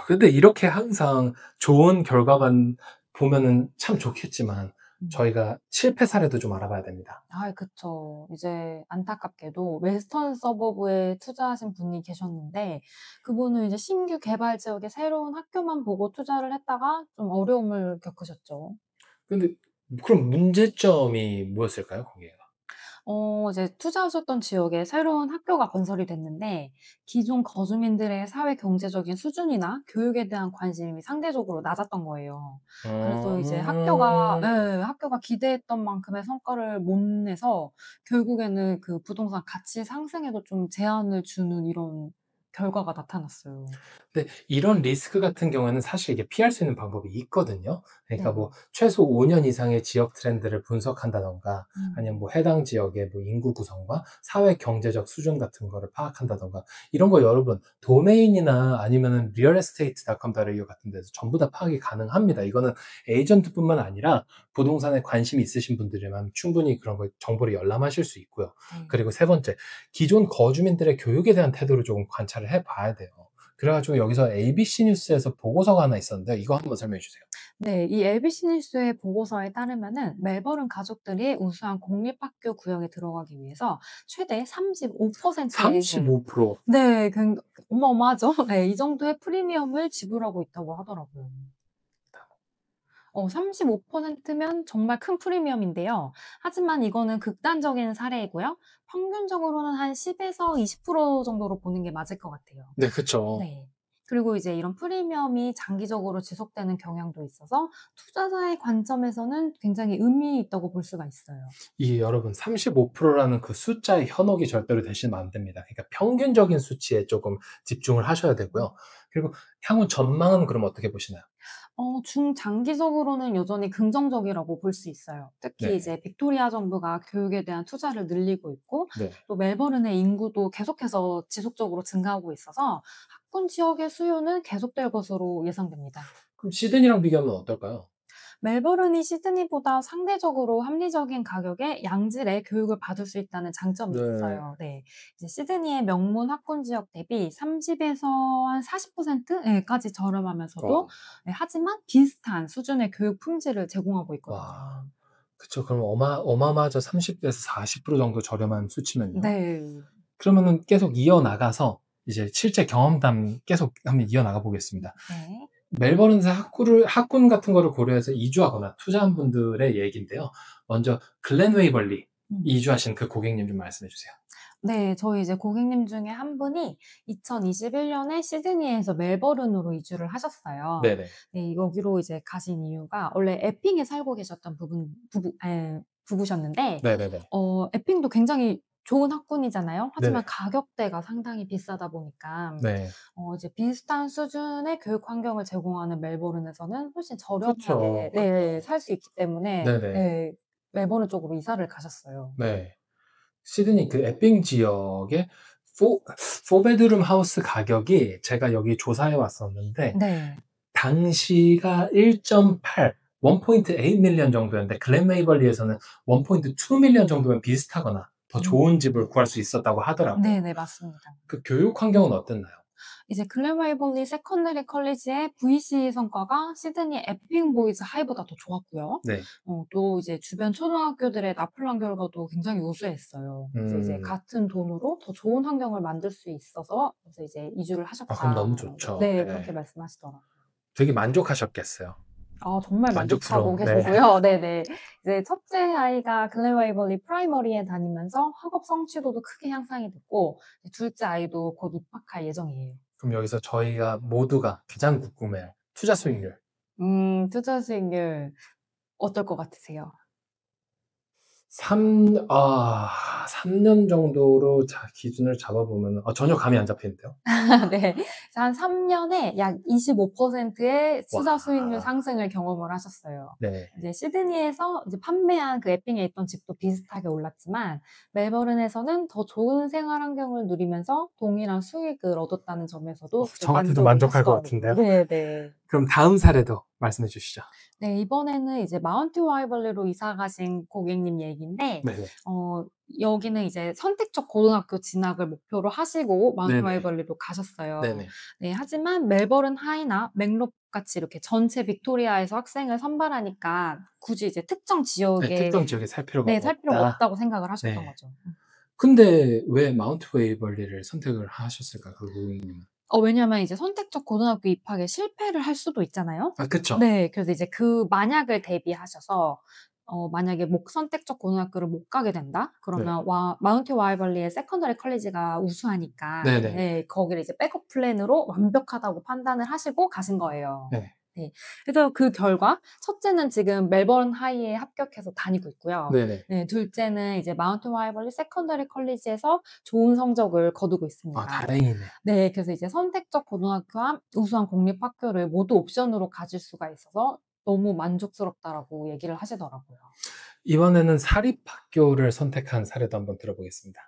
근데 이렇게 항상 좋은 결과만 보면은 참 좋겠지만, 음. 저희가 실패 사례도 좀 알아봐야 됩니다. 그쵸. 이제 안타깝게도 웨스턴 서버브에 투자하신 분이 계셨는데 그분은 이제 신규 개발 지역의 새로운 학교만 보고 투자를 했다가 좀 어려움을 겪으셨죠. 근데 그럼 문제점이 뭐였을까요? 거기에가? 이제 투자하셨던 지역에 새로운 학교가 건설이 됐는데 기존 거주민들의 사회 경제적인 수준이나 교육에 대한 관심이 상대적으로 낮았던 거예요. 그래서 이제 음. 학교가 기대했던 만큼의 성과를 못 내서 결국에는 그 부동산 가치 상승에도 좀 제한을 주는 이런 결과가 나타났어요. 근데 이런 리스크 같은 경우에는 사실 이게 피할 수 있는 방법이 있거든요. 그러니까 뭐 네. 최소 5년 이상의 지역 트렌드를 분석한다든가 아니면 음. 뭐 해당 지역의 뭐 인구 구성과 사회 경제적 수준 같은 거를 파악한다든가 이런 거 여러분 도메인이나 아니면은 realestate.com.au 같은 데서 전부 다 파악이 가능합니다. 이거는 에이전트뿐만 아니라 부동산에 관심이 있으신 분들이면 충분히 그런 거 정보를 열람하실 수 있고요. 네. 그리고 세 번째, 기존 거주민들의 교육에 대한 태도를 조금 관찰을 해 봐야 돼요. 그래 가지고 여기서 ABC 뉴스에서 보고서가 하나 있었는데 이거 한번 설명해 주세요. 네. 이 LBC 뉴스의 보고서에 따르면은 멜버른 가족들이 우수한 공립학교 구역에 들어가기 위해서 최대 35%의 35%. 네. 어마어마하죠. 네. 이 정도의 프리미엄을 지불하고 있다고 하더라고요. 35%면 정말 큰 프리미엄인데요. 하지만 이거는 극단적인 사례이고요. 평균적으로는 한 10에서 20% 정도로 보는 게 맞을 것 같아요. 네, 그쵸. 네. 그리고 이제 이런 프리미엄이 장기적으로 지속되는 경향도 있어서 투자자의 관점에서는 굉장히 의미 있다고 볼 수가 있어요. 이 여러분 35%라는 그 숫자에 현혹이 절대로 되시면 안 됩니다. 그러니까 평균적인 수치에 조금 집중을 하셔야 되고요. 그리고 향후 전망은 그럼 어떻게 보시나요? 중장기적으로는 여전히 긍정적이라고 볼 수 있어요. 특히 네. 이제 빅토리아 정부가 교육에 대한 투자를 늘리고 있고 네. 또 멜버른의 인구도 계속해서 지속적으로 증가하고 있어서 학군 지역의 수요는 계속될 것으로 예상됩니다. 그럼 시드니랑 비교하면 어떨까요? 멜버른이 시드니보다 상대적으로 합리적인 가격에 양질의 교육을 받을 수 있다는 장점이 네. 있어요. 네. 이제 시드니의 명문 학군 지역 대비 30에서 한 40% 예 까지 저렴하면서도 어. 네 하지만 비슷한 수준의 교육 품질을 제공하고 와. 있거든요. 그쵸. 그럼 어마어마하죠. 30 에서 40% 정도 저렴한 수치면요. 네. 그러면은 계속 이어나가서 이제 실제 경험담 계속 한번 이어나가 보겠습니다. 네. 멜버른에서 학군 같은 거를 고려해서 이주하거나 투자한 분들의 얘기인데요. 먼저 글렌 웨이벌리 음. 이주하신 그 고객님 좀 말씀해 주세요. 네. 저희 이제 고객님 중에 한 분이 2021 년에 시드니에서 멜버른으로 이주를 하셨어요. 네네. 네. 여기로 이제 가신 이유가 원래 에핑에 살고 계셨던 부부셨는데 네네네. 에핑도 굉장히 좋은 학군이잖아요. 하지만 네네. 가격대가 상당히 비싸다 보니까 네. 이제 비슷한 수준의 교육 환경을 제공하는 멜버른에서는 훨씬 저렴하게 그쵸. 네 살 수 있기 때문에 네네. 네 멜버른 쪽으로 이사를 가셨어요. 네. 시드니 그 에핑 지역의 포 베드룸 하우스 가격이 제가 여기 조사해 왔었는데 네. 당시가 1.8 1.8 밀리언 정도였는데 글렌 웨이벌리에서는 1.2 밀리언 정도면 비슷하거나 더 음. 좋은 집을 구할 수 있었다고 하더라고요. 네네. 맞습니다. 그 교육 환경은 어땠나요? 이제 글렌 웨이벌리 세컨더리 컬리지의 VC 성과가 시드니 에핑 보이즈 하이보다 더 좋았고요. 네. 또 이제 주변 초등학교들의 나플란 결과도 굉장히 우수했어요. 그래서 이제 음. 같은 돈으로 더 좋은 환경을 만들 수 있어서 그래서 이제 "이주를 아, 그럼 너무 하셨다."라고 좋죠. 네 그렇게 예. 말씀하시더라고요. 되게 만족하셨겠어요. 정말 만족하고 만족스러운. 네. 계시고요. 네네. 이제 첫째 아이가 글렌 웨이벌리 프라이머리에 다니면서 학업 성취도도 크게 향상이 됐고 이제 둘째 아이도 곧 입학할 예정이에요. 그럼 여기서 저희가 모두가 가장 궁금해할 투자 수익률. 투자 수익률 어떨 것 같으세요? 3년 정도로 기준을 잡아보면 전혀 감이 안 잡히는데요. 네. 한 3 년에 약 25%의 와. 투자 수익률 상승을 경험을 하셨어요. 네. 이제 시드니에서 이제 판매한 그 에핑에 있던 집도 비슷하게 올랐지만 멜버른에서는 더 좋은 생활 환경을 누리면서 동일한 수익을 얻었다는 점에서도 이제 저 같아도 만족을 만족할 것 하시더라고요. 같은데요. 네네. 그럼 다음 사례도 말씀해 주시죠. 네. 이번에는 이제 마운트 와이벌리로 이사 가신 고객님 얘기인데 네네. 어 여기는 이제 선택적 고등학교 진학을 목표로 하시고 마운트 네네. 와이벌리로 가셨어요. 네네. 네. 하지만 멜버른 하이나 맥록 같이 이렇게 전체 빅토리아에서 학생을 선발하니까 굳이 이제 특정 네, 지역에 특정 지역에 살 필요가 네 살 필요가 없다. 없다고 생각을 하셨던 네. 거죠. 근데 왜 마운트 웨이벌리를 선택을 하셨을까요? 그 고객님은? 왜냐하면 이제 선택적 고등학교 입학에 실패를 할 수도 있잖아요. 아, 그쵸. 네. 그래서 이제 그 만약을 대비하셔서 만약에 선택적 고등학교를 못 가게 된다? 네. 그러면 마운트 와이벌리의 세컨더리 컬리지가 우수하니까 네네. 네 거기를 이제 백업 플랜으로 완벽하다고 판단을 하시고 가신 거예요. 네. 네. 그래서 그 결과 첫째는 지금 멜버른 하이에 합격해서 다니고 있고요. 네네. 네 둘째는 이제 마운트 와이벌리 세컨더리 컬리지에서 좋은 성적을 거두고 아, 있습니다. 다행이네. 네. 그래서 이제 선택적 고등학교와 우수한 공립학교를 모두 옵션으로 가질 수가 있어서 너무 만족스럽다라고 얘기를 하시더라고요. 이번에는 사립학교를 선택한 사례도 한번 들어보겠습니다.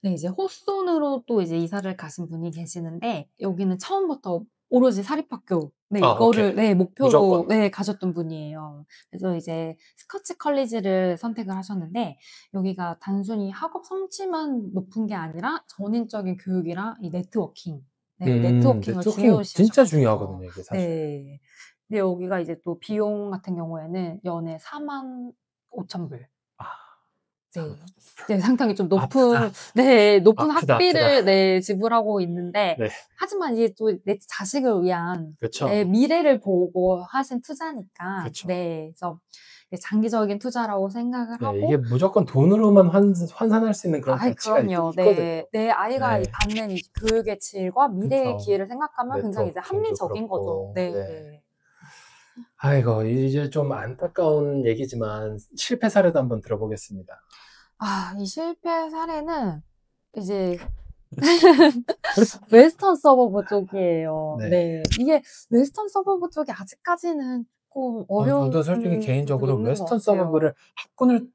네. 이제 호스돈으로 또 이제 이사를 가신 분이 계시는데 여기는 처음부터 오로지 사립학교 네 아, 오케이. 이거를 네 목표로 무조건. 네 가셨던 분이에요. 그래서 이제 스코치 컬리지를 선택을 하셨는데 여기가 단순히 학업 성취만 높은 게 아니라 전인적인 교육이랑 이 네트워킹 네 네트워킹을 네트워킹 진짜 중요시하셨거든요. 중요하거든요, 이게 사실. 네. 근데 여기가 이제 또 비용 같은 경우에는 연에 45,000불 아, 참 네. 네 상당히 좀 아프다. 높은 아프다, 아프다. 학비를 네 지불하고 있는데 네. 하지만 이게 또 내 자식을 위한 그쵸. 네 미래를 보고 하신 투자니까 그쵸. 네 그래서 장기적인 투자라고 생각을 네, 이게 하고 무조건 돈으로만 환산할 수 있는 그런 아이 가치가 그럼요. 있거든요. 네. 내 아이가 네. 받는 이 교육의 질과 미래의 그쵸. 기회를 생각하면 굉장히 이제 네트워킹도 합리적인 거죠. 그렇고. 네. 네. 아이고, 이제 좀 안타까운 얘기지만 실패 사례도 한번 들어보겠습니다. 이 실패 사례는 이제 웨스턴 서버브 쪽이에요. 네. 네. 이게 웨스턴 서버브 쪽이 아직까지는 쪼끔 어려운 저도 솔직히 부분이 개인적으로 있는 것 웨스턴 같아요. 서버브를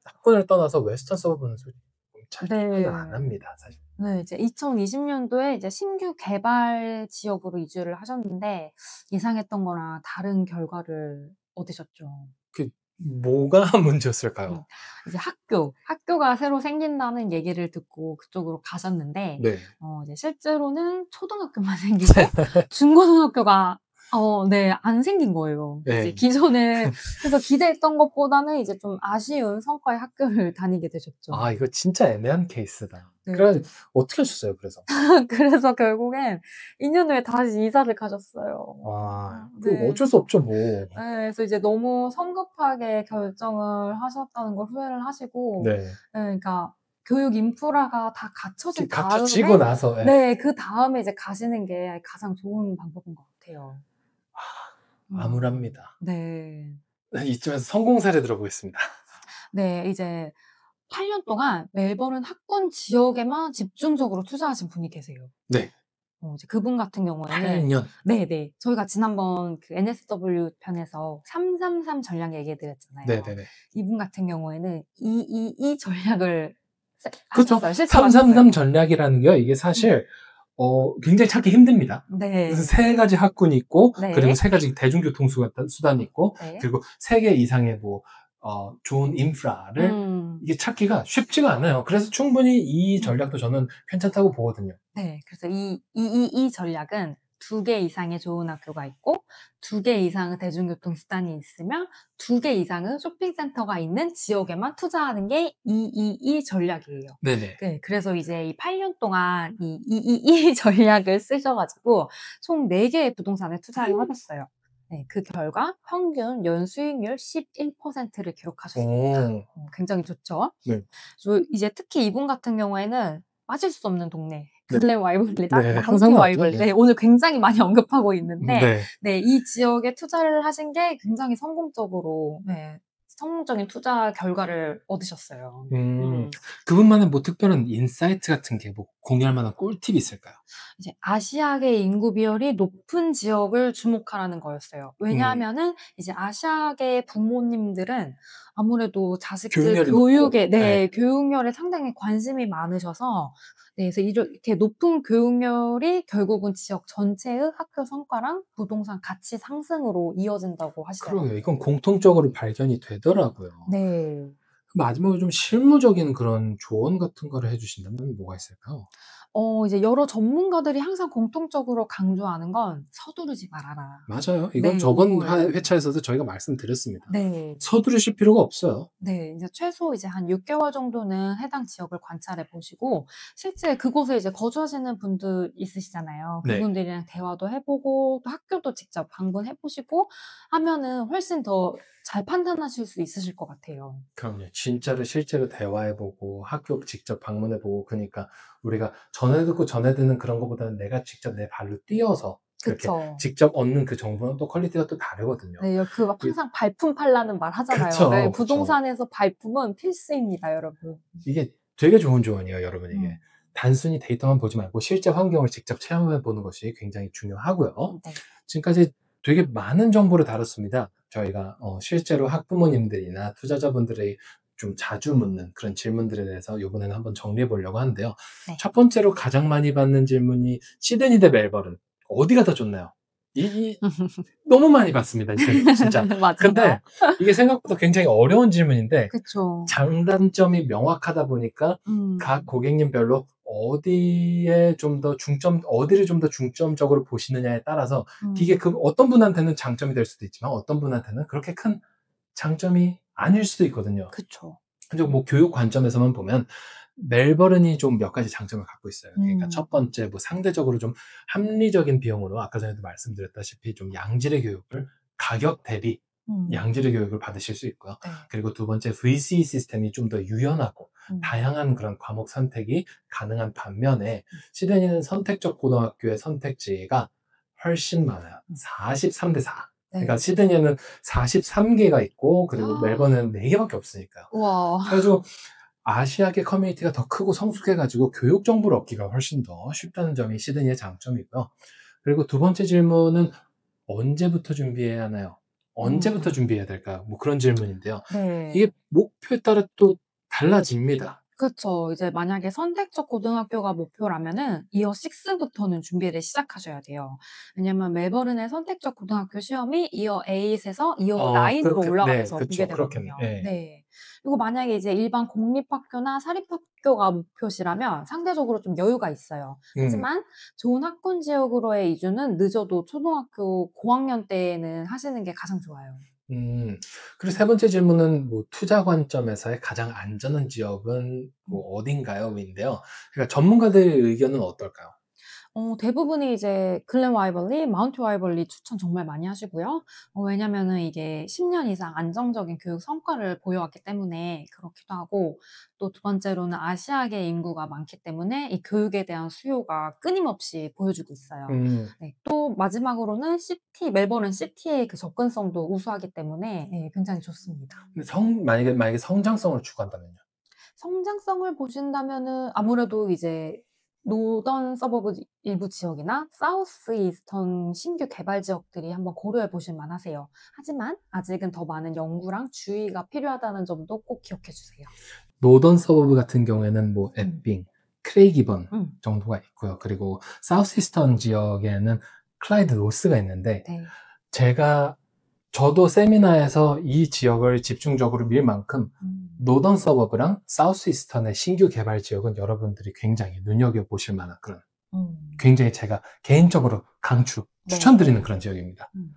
학군을 떠나서 웨스턴 서버브는 솔직히 잘 추천을 안 네. 합니다, 사실. 네. 이제 2020년도에 이제 신규 개발 지역으로 이주를 하셨는데 예상했던 거랑 다른 결과를 얻으셨죠. 그 뭐가 음. 문제였을까요? 이제 학교가 새로 생긴다는 얘기를 듣고 그쪽으로 가셨는데 네. 이제 실제로는 초등학교만 생기고 중고등학교가 네 안 생긴 거예요. 이제 네. 기존에 그래서 기대했던 것보다는 이제 좀 아쉬운 성과의 학교를 다니게 되셨죠. 아, 이거 진짜 애매한 케이스다. 네. 그래 어떻게 하셨어요, 그래서? 그래서 결국엔 2년 후에 다시 이사를 가셨어요. 아, 네. 어쩔 수 없죠, 뭐. 네. 그래서 이제 너무 성급하게 결정을 하셨다는 걸 후회를 하시고 네. 그러니까 교육 인프라가 다 갖춰진 갖춰지고 다음에 나서 예. 네 그다음에 이제 가시는 게 가장 좋은 방법인 것 같아요. 암울합니다. 네. 이쯤에서 성공 사례 들어보겠습니다. 네. 이제 8년 동안 멜버른 학군 지역에만 집중적으로 투자하신 분이 계세요. 네. 이제 그분 같은 8 경우에는 년. 네네. 저희가 지난번 그 NSW 편에서 333 전략 얘기해 드렸잖아요. 네네네. 이분 같은 경우에는 222 전략을 그쵸. 하셨어요. 실천하셨어요. 333 전략이라는 게 이게 사실 굉장히 찾기 힘듭니다. 네. 그래서 3가지 학군이 있고 네. 그리고 3가지 대중교통 수단이 있고 네. 그리고 3개 이상의 좋은 인프라를 이게 찾기가 쉽지가 않아요. 그래서 충분히 이 전략도 저는 괜찮다고 보거든요. 네. 그래서 이 전략은 2개 이상의 좋은 학교가 있고 2개 이상의 대중교통 수단이 있으면 2개 이상의 쇼핑센터가 있는 지역에만 투자하는 게 222 전략이에요. 네네. 네. 그래서 이제 이 8년 동안 이 222 전략을 쓰셔 가지고 총 4개의 부동산에 투자를 하셨어요. 네. 그 결과 평균 연수익률 11%를 기록하셨습니다. 오. 굉장히 좋죠. 네. 이제 특히 이분 같은 경우에는 빠질 수 없는 동네 네. 글렌 와이벌리다 네, 마운트 항상 나오죠. 와이벌리 네. 오늘 굉장히 많이 언급하고 있는데 네. 네 이 지역에 투자를 하신 게 굉장히 성공적으로 네 성공적인 투자 결과를 얻으셨어요. 그분만의 특별한 인사이트 같은 게 공유할 만한 꿀팁이 있을까요? 이제 아시아계 인구 비율이 높은 지역을 주목하라는 거였어요. 왜냐하면은 이제 아시아계 부모님들은 아무래도 자식들 교육열이 교육에 높고. 네. 교육열에 상당히 관심이 많으셔서 그래서 이렇게 높은 교육열이 결국은 지역 전체의 학교 성과랑 부동산 가치 상승으로 이어진다고 하시더라고요. 그러게요. 이건 공통적으로 발견이 되더라고요. 네. 마지막으로 좀 실무적인 그런 조언 같은 거를 해 주신다면 뭐가 있을까요? 이제 여러 전문가들이 항상 공통적으로 강조하는 건 "서두르지 말아라." 맞아요. 네, 이건 저번 이거예요. 회차에서도 저희가 말씀드렸습니다. 네. 서두르실 필요가 없어요. 네. 이제 최소 이제 한 6 개월 정도는 해당 지역을 관찰해 보시고 실제 그곳에 이제 거주하시는 분들 있으시잖아요. 네. 그분들이랑 대화도 해 보고 또 학교도 직접 방문해 보시고 하면은 훨씬 더 잘 판단하실 수 있으실 것 같아요. 그럼요. 진짜로 실제로 대화해보고 학교 직접 방문해보고 그러니까 우리가 전에 듣고 전에 듣는 그런 것보다는 내가 직접 내 발로 뛰어서 그렇게 그쵸. 직접 얻는 그 정보는 또 퀄리티가 또 다르거든요. 네. 그 막 이 항상 발품 팔라는 말 하잖아요. 네. 그쵸, 그쵸. 부동산에서 발품은 필수입니다, 여러분. 이게 되게 좋은 조언이에요, 여러분 이게. 음. 단순히 데이터만 보지 말고 실제 환경을 직접 체험해 보는 것이 굉장히 중요하고요. 네. 지금까지 되게 많은 정보를 다뤘습니다. 저희가 실제로 학부모님들이나 투자자분들이 좀 자주 묻는 그런 질문들에 대해서 이번에는 한번 정리해 보려고 하는데요. 네. 첫 번째로 가장 많이 받는 질문이 시드니 대 멜버른 어디가 더 좋나요? 너무 많이 받습니다, 진짜. 근데 맞아요. 이게 생각보다 굉장히 어려운 질문인데 그쵸. 장단점이 명확하다 보니까 각 음. 고객님별로 어디를 좀 더 중점적으로 보시느냐에 따라서 이게 음. 어떤 분한테는 장점이 될 수도 있지만 어떤 분한테는 그렇게 큰 장점이 아닐 수도 있거든요. 그쵸. 근데 뭐 교육 관점에서만 보면 멜버른이 좀 몇 가지 장점을 갖고 있어요. 그러니까 첫 번째 뭐 상대적으로 좀 합리적인 비용으로 아까 전에도 말씀드렸다시피 좀 양질의 교육을 가격 대비 음. 양질의 교육을 받으실 수 있고요. 네. 그리고 두 번째 VC 시스템이 좀 더 유연하고 음. 다양한 그런 과목 선택이 가능한 반면에 시드니는 선택적 고등학교의 선택지가 훨씬 많아요. 43 대 4. 그러니까 네. 시드니에는 43개가 있고 그리고 멜버른은 4개밖에 없으니까요. 우와. 그래가지고 아시아계 커뮤니티가 더 크고 성숙해가지고 교육 정보를 얻기가 훨씬 더 쉽다는 점이 시드니의 장점이고요. 그리고 두 번째 질문은 언제부터 준비해야 하나요? 언제부터 준비해야 될까요? 뭐 그런 질문인데요. 네. 이게 목표에 따라 또 달라집니다. 그쵸. 이제 만약에 선택적 고등학교가 목표라면은 이어 6 부터는 준비를 시작하셔야 돼요. 왜냐면 멜버른의 선택적 고등학교 시험이 이어 8에서 이어 9으로 네, 올라가면서 보게 그쵸. 그렇겠네. 되거든요. 예. 네. 그리고 만약에 이제 일반 공립학교나 사립학교가 목표시라면 상대적으로 좀 여유가 있어요. 음. 하지만 좋은 학군 지역으로의 이주는 늦어도 초등학교 고학년 때에는 하시는 게 가장 좋아요. 그리고 세 번째 질문은 뭐 투자 관점에서의 가장 안전한 지역은 뭐 어딘가요? 인데요. 그러니까 전문가들의 의견은 어떨까요? 대부분이 이제 글렌 와이벌리, 마운트 와이벌리 추천 정말 많이 하시고요. 왜냐면은 이게 10년 이상 안정적인 교육 성과를 보여왔기 때문에 그렇기도 하고 또 두 번째로는 아시아계 인구가 많기 때문에 이 교육에 대한 수요가 끊임없이 보여주고 있어요. 음. 네. 또 마지막으로는 멜버른 시티의 그 접근성도 우수하기 때문에 예 굉장히 좋습니다. 근데 만약에 성장성을 추구한다면요? 성장성을 보신다면은 아무래도 이제 노던 서버브 일부 지역이나 사우스 이스턴 신규 개발 지역들이 한번 고려해 보실 만하세요. 하지만 아직은 더 많은 연구랑 주의가 필요하다는 점도 꼭 기억해 주세요. 노던 서버브 같은 경우에는 뭐 음. 에핑, 크레이기번 음. 정도가 있고요. 그리고 사우스 이스턴 지역에는 클라이드 로스가 있는데 네. 저도 세미나에서 이 지역을 집중적으로 밀 만큼 노던 서버브랑 사우스 이스턴의 신규 개발 지역은 여러분들이 굉장히 눈여겨보실 만한 그런 음. 굉장히 제가 개인적으로 네. 추천드리는 그런 지역입니다. 음.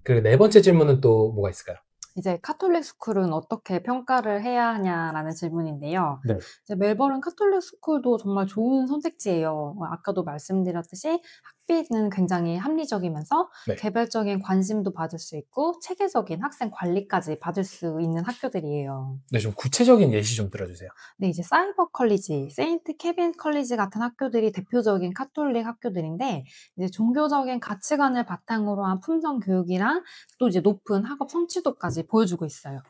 그리고 네 번째 질문은 또 뭐가 있을까요? 이제 카톨릭 스쿨은 어떻게 평가를 해야 하냐라는 질문인데요. 네. 이제 멜버른 카톨릭 스쿨도 정말 좋은 선택지예요. 아까도 말씀드렸듯이 학비는 굉장히 합리적이면서 네. 개별적인 관심도 받을 수 있고 체계적인 학생 관리까지 받을 수 있는 학교들이에요. 네, 좀 구체적인 예시 좀 들어주세요. 네, 이제 사이버 컬리지, 세인트 케빈 컬리지 같은 학교들이 대표적인 카톨릭 학교들인데 이제 종교적인 가치관을 바탕으로 한 품성 교육이랑 또 이제 높은 학업 성취도까지 보여주고 있어요.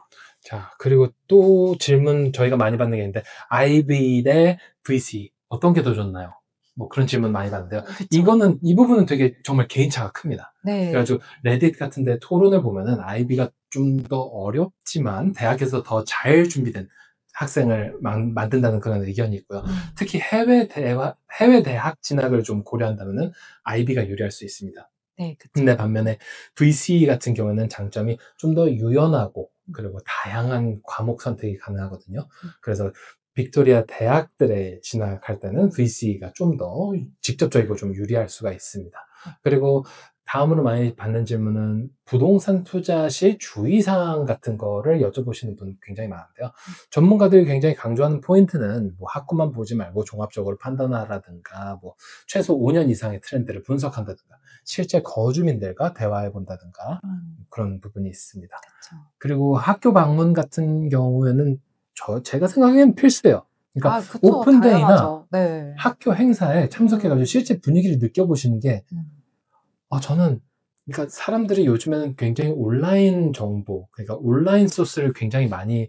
자, 그리고 또 질문 저희가 많이 받는 게 있는데 IB 대 VC 어떤 게 더 좋나요? 뭐 그런 질문 많이 받는데요. 그쵸. 이 부분은 되게 정말 개인차가 큽니다. 네. 그래가지고 레딧 같은 데 토론을 보면은 IB가 좀 더 어렵지만 대학에서 더 잘 준비된 학생을 만든다는 그런 의견이 있고요. 특히 해외 대학 진학을 좀 고려한다면은 IB가 유리할 수 있습니다. 네, 그쵸. 근데 반면에 VC 같은 경우는 장점이 좀 더 유연하고 그리고 다양한 과목 선택이 가능하거든요. 그래서 빅토리아 대학들에 진학할 때는 VC가 좀 더 직접적이고 좀 유리할 수가 있습니다. 그리고 다음으로 많이 받는 질문은 부동산 투자 시 주의사항 같은 거를 여쭤보시는 분 굉장히 많은데요. 전문가들이 굉장히 강조하는 포인트는 뭐 학구만 보지 말고 종합적으로 판단하라든가, 뭐 최소 5년 이상의 트렌드를 분석한다든가, 실제 거주민들과 대화해 본다든가, 그런 부분이 있습니다. 그쵸. 그리고 학교 방문 같은 경우에는 제가 생각하기엔 필수예요. 그러니까 그쵸. 오픈데이나 다양하죠. 네. 학교 행사에 참석해가지고 실제 분위기를 느껴보시는 게, 음. 저는, 그러니까 사람들이 요즘에는 굉장히 온라인 정보, 그러니까 온라인 소스를 굉장히 많이,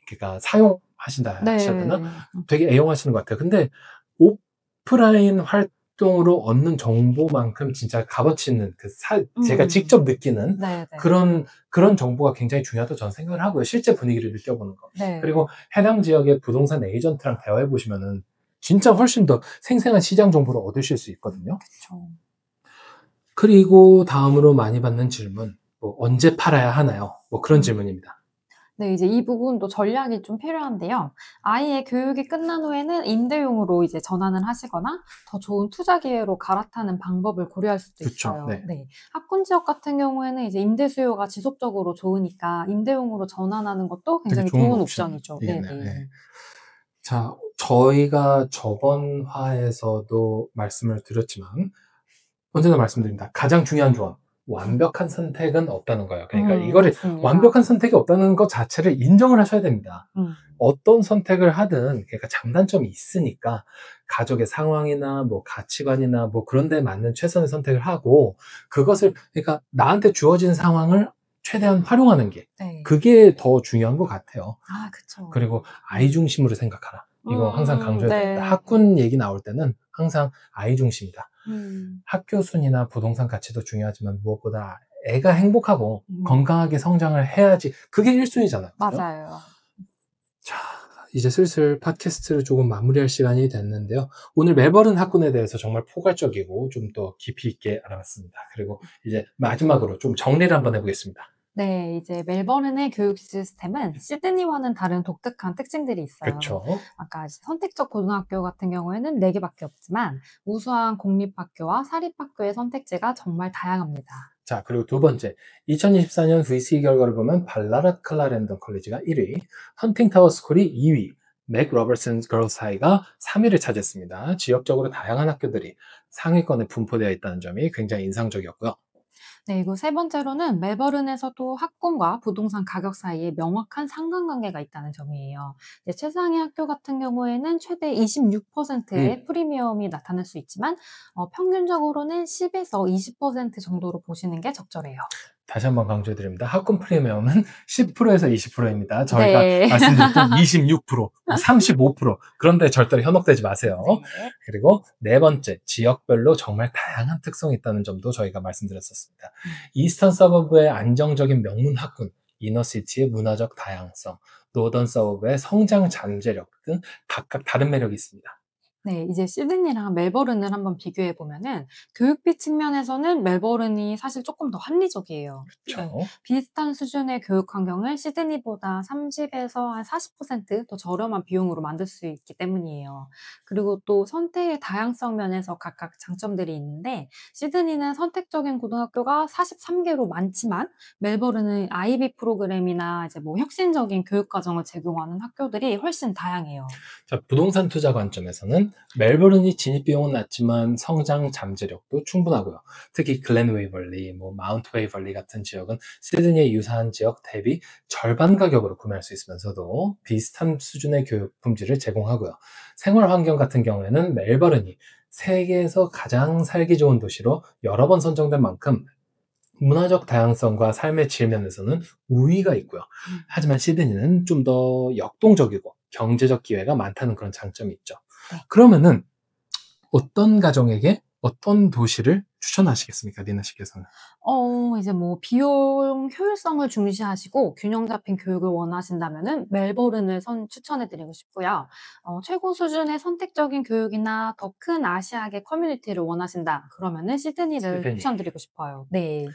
그러니까 사용하신다 하셔야 네. 되나? 되게 애용하시는 것 같아요. 근데 오프라인 활동으로 얻는 정보만큼 진짜 값어치 있는, 제가 직접 느끼는 네네. 그런 정보가 굉장히 중요하다고 저는 생각을 하고요. 실제 분위기를 느껴보는 거. 네. 그리고 해당 지역의 부동산 에이전트랑 대화해 보시면은 진짜 훨씬 더 생생한 시장 정보를 얻으실 수 있거든요. 그쵸. 그리고 다음으로 많이 받는 질문, 뭐 언제 팔아야 하나요? 뭐 그런 질문입니다. 네, 이제 이 부분도 전략이 좀 필요한데요. 아이의 교육이 끝난 후에는 임대용으로 이제 전환을 하시거나 더 좋은 투자 기회로 갈아타는 방법을 고려할 수도 그쵸. 있어요. 네. 네. 학군 지역 같은 경우에는 이제 임대 수요가 지속적으로 좋으니까 임대용으로 전환하는 것도 되게 굉장히 좋은 좋은 옵션. 옵션이죠. 예, 네네. 네. 자, 저희가 저번 화에서도 말씀을 드렸지만, 언제나 말씀드립니다. 가장 중요한 조언. 완벽한 선택은 없다는 거예요. 그러니까 이거를 맞습니다. 완벽한 선택이 없다는 것 자체를 인정을 하셔야 됩니다. 음. 어떤 선택을 하든, 그러니까 장단점이 있으니까 가족의 상황이나 뭐 가치관이나 뭐 그런 데 맞는 최선의 선택을 하고, 그것을, 그러니까 나한테 주어진 상황을 최대한 활용하는 게, 네. 그게 더 중요한 것 같아요. 아, 그쵸. 그리고 아이 중심으로 생각하라. 이거 항상 강조해야 됩니다. 네. 학군 얘기 나올 때는 항상 아이 중심이다. 음. 학교 순위나 부동산 가치도 중요하지만 무엇보다 애가 행복하고 음. 건강하게 성장을 해야지. 그게 1순위잖아요. 맞아요. 자, 이제 슬슬 팟캐스트를 조금 마무리할 시간이 됐는데요. 오늘 멜버른 학군에 대해서 정말 포괄적이고 좀 더 깊이 있게 알아봤습니다. 그리고 이제 마지막으로 좀 정리를 한번 해보겠습니다. 네, 이제 멜버른의 교육 시스템은 시드니와는 다른 독특한 특징들이 있어요. 그렇죠. 아까 선택적 고등학교 같은 경우에는 4개밖에 없지만 우수한 공립학교와 사립학교의 선택지가 정말 다양합니다. 자, 그리고 두 번째, 2024년 VC 결과를 보면 발라랏 클라렌던 컬리지가 1위, 헌팅타워 스쿨이 2위, 맥 로버슨 걸스 하이가 3위를 차지했습니다. 지역적으로 다양한 학교들이 상위권에 분포되어 있다는 점이 굉장히 인상적이었고요. 네, 그리고 세 번째로는 멜버른에서도 학군과 부동산 가격 사이에 명확한 상관관계가 있다는 점이에요. 이제 최상위 학교 같은 경우에는 최대 26%의 프리미엄이 나타날 수 있지만 평균적으로는 10에서 20% 정도로 보시는 게 적절해요. 다시 한번 강조해드립니다. 학군 프리미엄은 10%에서 20%입니다. 저희가 네. 말씀드렸던 26%, 35%. 그런데 절대로 현혹되지 마세요. 네. 그리고 네 번째, 지역별로 정말 다양한 특성이 있다는 점도 저희가 말씀드렸었습니다. 이스턴 서버브의 안정적인 명문 학군, 이너시티의 문화적 다양성, 노던 서버브의 성장 잠재력 등 각각 다른 매력이 있습니다. 네, 이제 시드니랑 멜버른을 한번 비교해 보면은 교육비 측면에서는 멜버른이 사실 조금 더 합리적이에요. 그렇죠. 네, 비슷한 수준의 교육 환경을 시드니보다 30에서 한 40% 더 저렴한 비용으로 만들 수 있기 때문이에요. 그리고 또 선택의 다양성 면에서 각각 장점들이 있는데 시드니는 선택적인 고등학교가 43개로 많지만 멜버른은 아이비 프로그램이나 이제 뭐 혁신적인 교육 과정을 제공하는 학교들이 훨씬 다양해요. 자, 부동산 투자 관점에서는 멜버른이 진입 비용은 낮지만 성장 잠재력도 충분하고요. 특히 글렌 웨이벌리, 뭐 마운트 웨이벌리 같은 지역은 시드니의 유사한 지역 대비 절반 가격으로 구매할 수 있으면서도 비슷한 수준의 교육 품질을 제공하고요. 생활 환경 같은 경우에는 멜버른이 세계에서 가장 살기 좋은 도시로 여러 번 선정된 만큼 문화적 다양성과 삶의 질 면에서는 우위가 있고요. 하지만 시드니는 좀 더 역동적이고 경제적 기회가 많다는 그런 장점이 있죠. 네. 그러면은 어떤 가정에게 어떤 도시를 추천하시겠습니까, 리나 씨께서는? 이제 뭐 비용 효율성을 중시하시고 균형 잡힌 교육을 원하신다면은 멜버른을 추천해 드리고 싶고요. 최고 수준의 선택적인 교육이나 더 큰 아시아계 커뮤니티를 원하신다. 그러면은 시드니를 시드니. 추천드리고 싶어요. 네.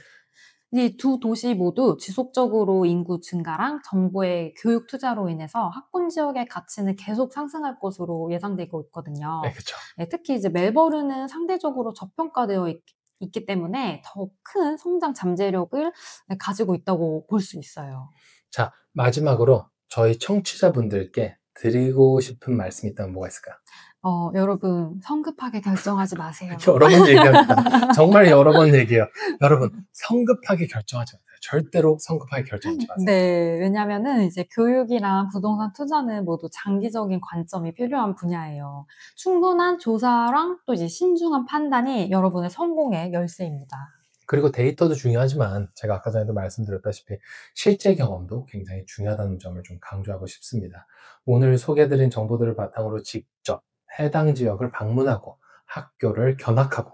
이 두 도시 모두 지속적으로 인구 증가랑 정부의 교육 투자로 인해서 학군 지역의 가치는 계속 상승할 것으로 예상되고 네, 있거든요. 그쵸. 특히 이제 멜버른은 상대적으로 저평가되어 있기 때문에 더 큰 성장 잠재력을 가지고 있다고 볼 수 있어요. 자, 마지막으로 저희 청취자분들께 드리고 싶은 말씀이 있다면 뭐가 있을까요? 여러분 성급하게 결정하지 마세요. 여러 번 얘기합니다. 정말 여러 번 얘기해요. 여러분, 성급하게 결정하지 마세요. 절대로 성급하게 결정하지 마세요. 네. 왜냐면은 이제 교육이랑 부동산 투자는 모두 장기적인 관점이 필요한 분야예요. 충분한 조사랑 또 이제 신중한 판단이 여러분의 성공의 열쇠입니다. 그리고 데이터도 중요하지만 제가 아까 전에도 말씀드렸다시피 실제 경험도 굉장히 중요하다는 점을 좀 강조하고 싶습니다. 오늘 소개해드린 정보들을 바탕으로 직접 해당 지역을 방문하고 학교를 견학하고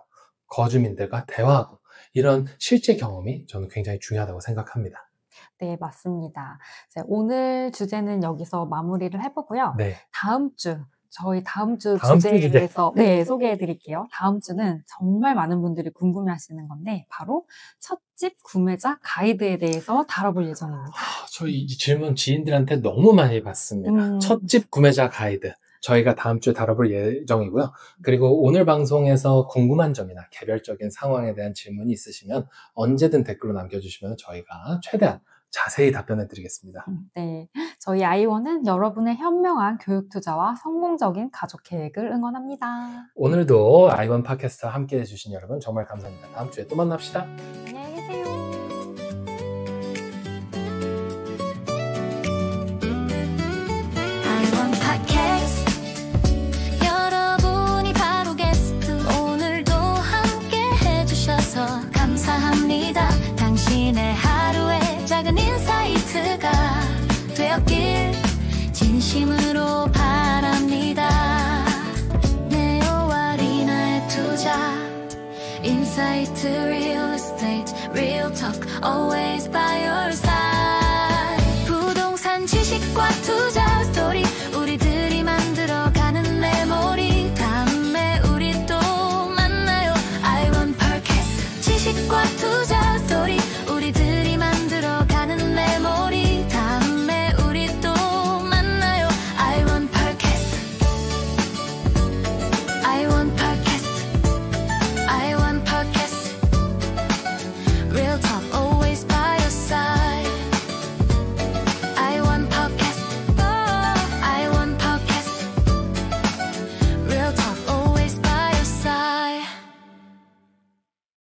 거주민들과 대화하고 이런 실제 경험이 저는 굉장히 중요하다고 생각합니다. 네, 맞습니다. 이제 오늘 주제는 여기서 마무리를 해보고요. 네. 저희 다음 주 다음 주 주제에 주제. 대해서 네, 소개해 드릴게요. 다음 주는 정말 많은 분들이 궁금해 하시는 건데, 바로 첫집 구매자 가이드에 대해서 다뤄볼 예정입니다. 저희 이 질문 지인들한테 너무 많이 받습니다. 첫집 구매자 가이드. 저희가 다음 주에 다뤄볼 예정이고요. 그리고 오늘 방송에서 궁금한 점이나 개별적인 상황에 대한 질문이 있으시면 언제든 댓글로 남겨주시면 저희가 최대한 자세히 답변해 드리겠습니다. 네, 저희 아이원은 여러분의 현명한 교육 투자와 성공적인 가족 계획을 응원합니다. 오늘도 아이원 팟캐스트 함께 해주신 여러분 정말 감사합니다. 다음 주에 또 만납시다. 안녕히 계세요. 아이원 팟캐스트 여러분이 바로 게스트 오늘도 함께 해주셔서 감사합니다. 당신의 하루에 작은 인사이트가 되었길 진심으로 바랍니다. 네오와 리나의 투자 인사이트 real estate real talk always by your side.